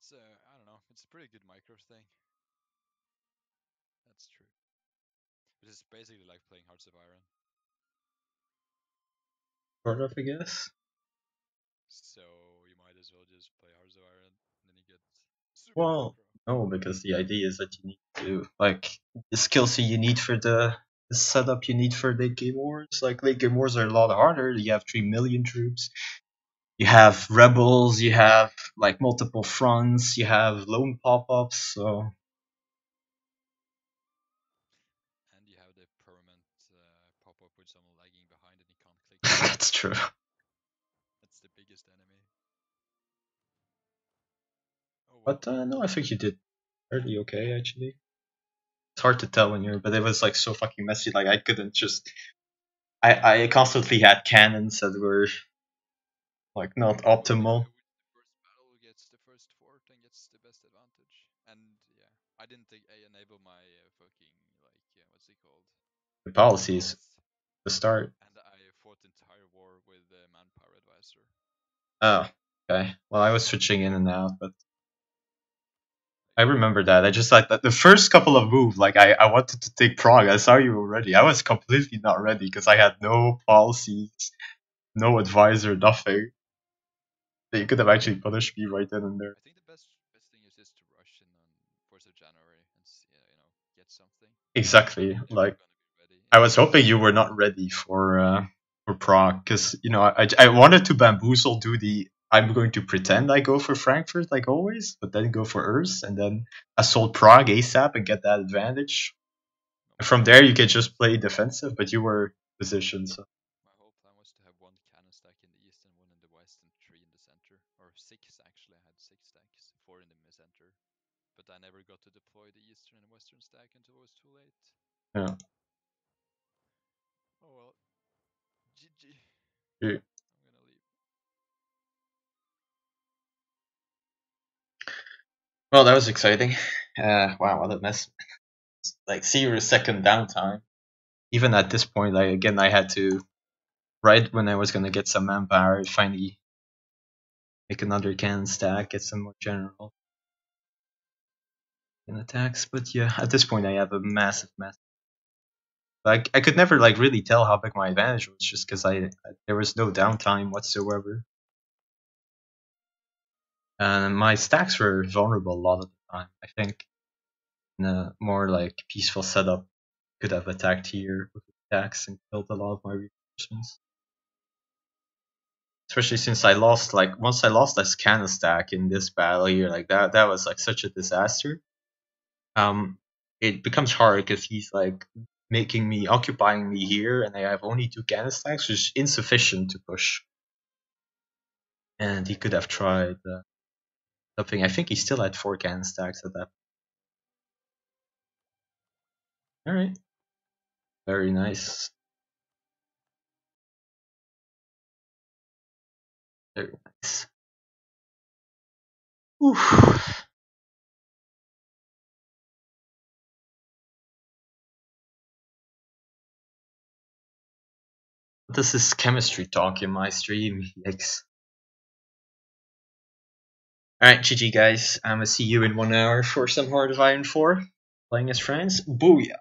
[SPEAKER 4] It's I don't know. It's a pretty good micro thing. That's true. But it's basically like playing Hearts of Iron.
[SPEAKER 1] Sort of, I guess.
[SPEAKER 4] So you might as well just play Hearts of Iron, and then you get super
[SPEAKER 1] Well,
[SPEAKER 4] micro.
[SPEAKER 1] no, because the idea is that you need to like the skills you need for the setup you need for late game wars. Like late game wars are a lot harder. You have 3 million troops. You have rebels. You have like multiple fronts. You have lone pop-ups. So
[SPEAKER 4] And you have the permanent pop-up with someone lagging behind and you can't click.
[SPEAKER 1] that's true.
[SPEAKER 4] That's the biggest enemy. Oh well.
[SPEAKER 1] But no, I think you did fairly okay actually. It's hard to tell when you're, but it was like so fucking messy. Like I couldn't just. I constantly had cannons that were like not optimal.
[SPEAKER 4] Which the first battle gets the first fort and gets the best advantage. And yeah, I didn't enable my fucking like what's it called?
[SPEAKER 1] The policies
[SPEAKER 4] Health.
[SPEAKER 1] to start.
[SPEAKER 4] And I fought the entire war with the manpower advisor.
[SPEAKER 1] Oh, okay. Well, I was switching in and out, but I remember that. I just like that the first couple of moves, like I wanted to take Prague. I saw you already. I was completely not ready because I had no policies, no advisor, nothing. You could have actually punished me right then and there.
[SPEAKER 4] I think the best thing is just to rush in on 1st of January and get something.
[SPEAKER 1] Exactly.
[SPEAKER 4] You're never
[SPEAKER 1] Like
[SPEAKER 4] gonna be ready.
[SPEAKER 1] I was hoping you were not ready for Prague because I wanted to bamboozle do the I'm going to pretend I go for Frankfurt like always, but then go for Urs and then assault Prague ASAP and get that advantage.
[SPEAKER 4] No,
[SPEAKER 1] From there, you can just play defensive, but you were positioned. So.
[SPEAKER 4] my whole plan was to have one cannon stack in the east and one in the west and three in the center. Or six actually. I had forgot to deploy the eastern and western stack until it was too late.
[SPEAKER 1] Yeah.
[SPEAKER 4] Oh well. GG.
[SPEAKER 1] Yeah.
[SPEAKER 4] I'm gonna leave.
[SPEAKER 1] Well, that was exciting. Wow, what a mess. Like 0-second downtime. Even at this point, like again, I had to, right when I was gonna get some manpower, finally make another cannon stack, get some more general in attacks. But yeah, at this point, I have a massive mess. Like I could never like really tell how big my advantage was, just because there was no downtime whatsoever, and my stacks were vulnerable a lot of the time. I think in a more like peaceful setup, could have attacked here with attacks and killed a lot of my reinforcements. Especially since I lost, like, once I lost this cannon stack in this battle here, like that was like such a disaster. It becomes hard because he's like occupying me here, and I have only 2 cannon stacks, which is insufficient to push. And he could have tried something. I think he still had 4 cannon stacks at that. All right, very nice. Very nice. Oof. This is chemistry talk in my stream. Yikes. Alright, GG guys. I'm gonna see you in 1 hour for some Heart of Iron 4. Playing as friends. Booyah!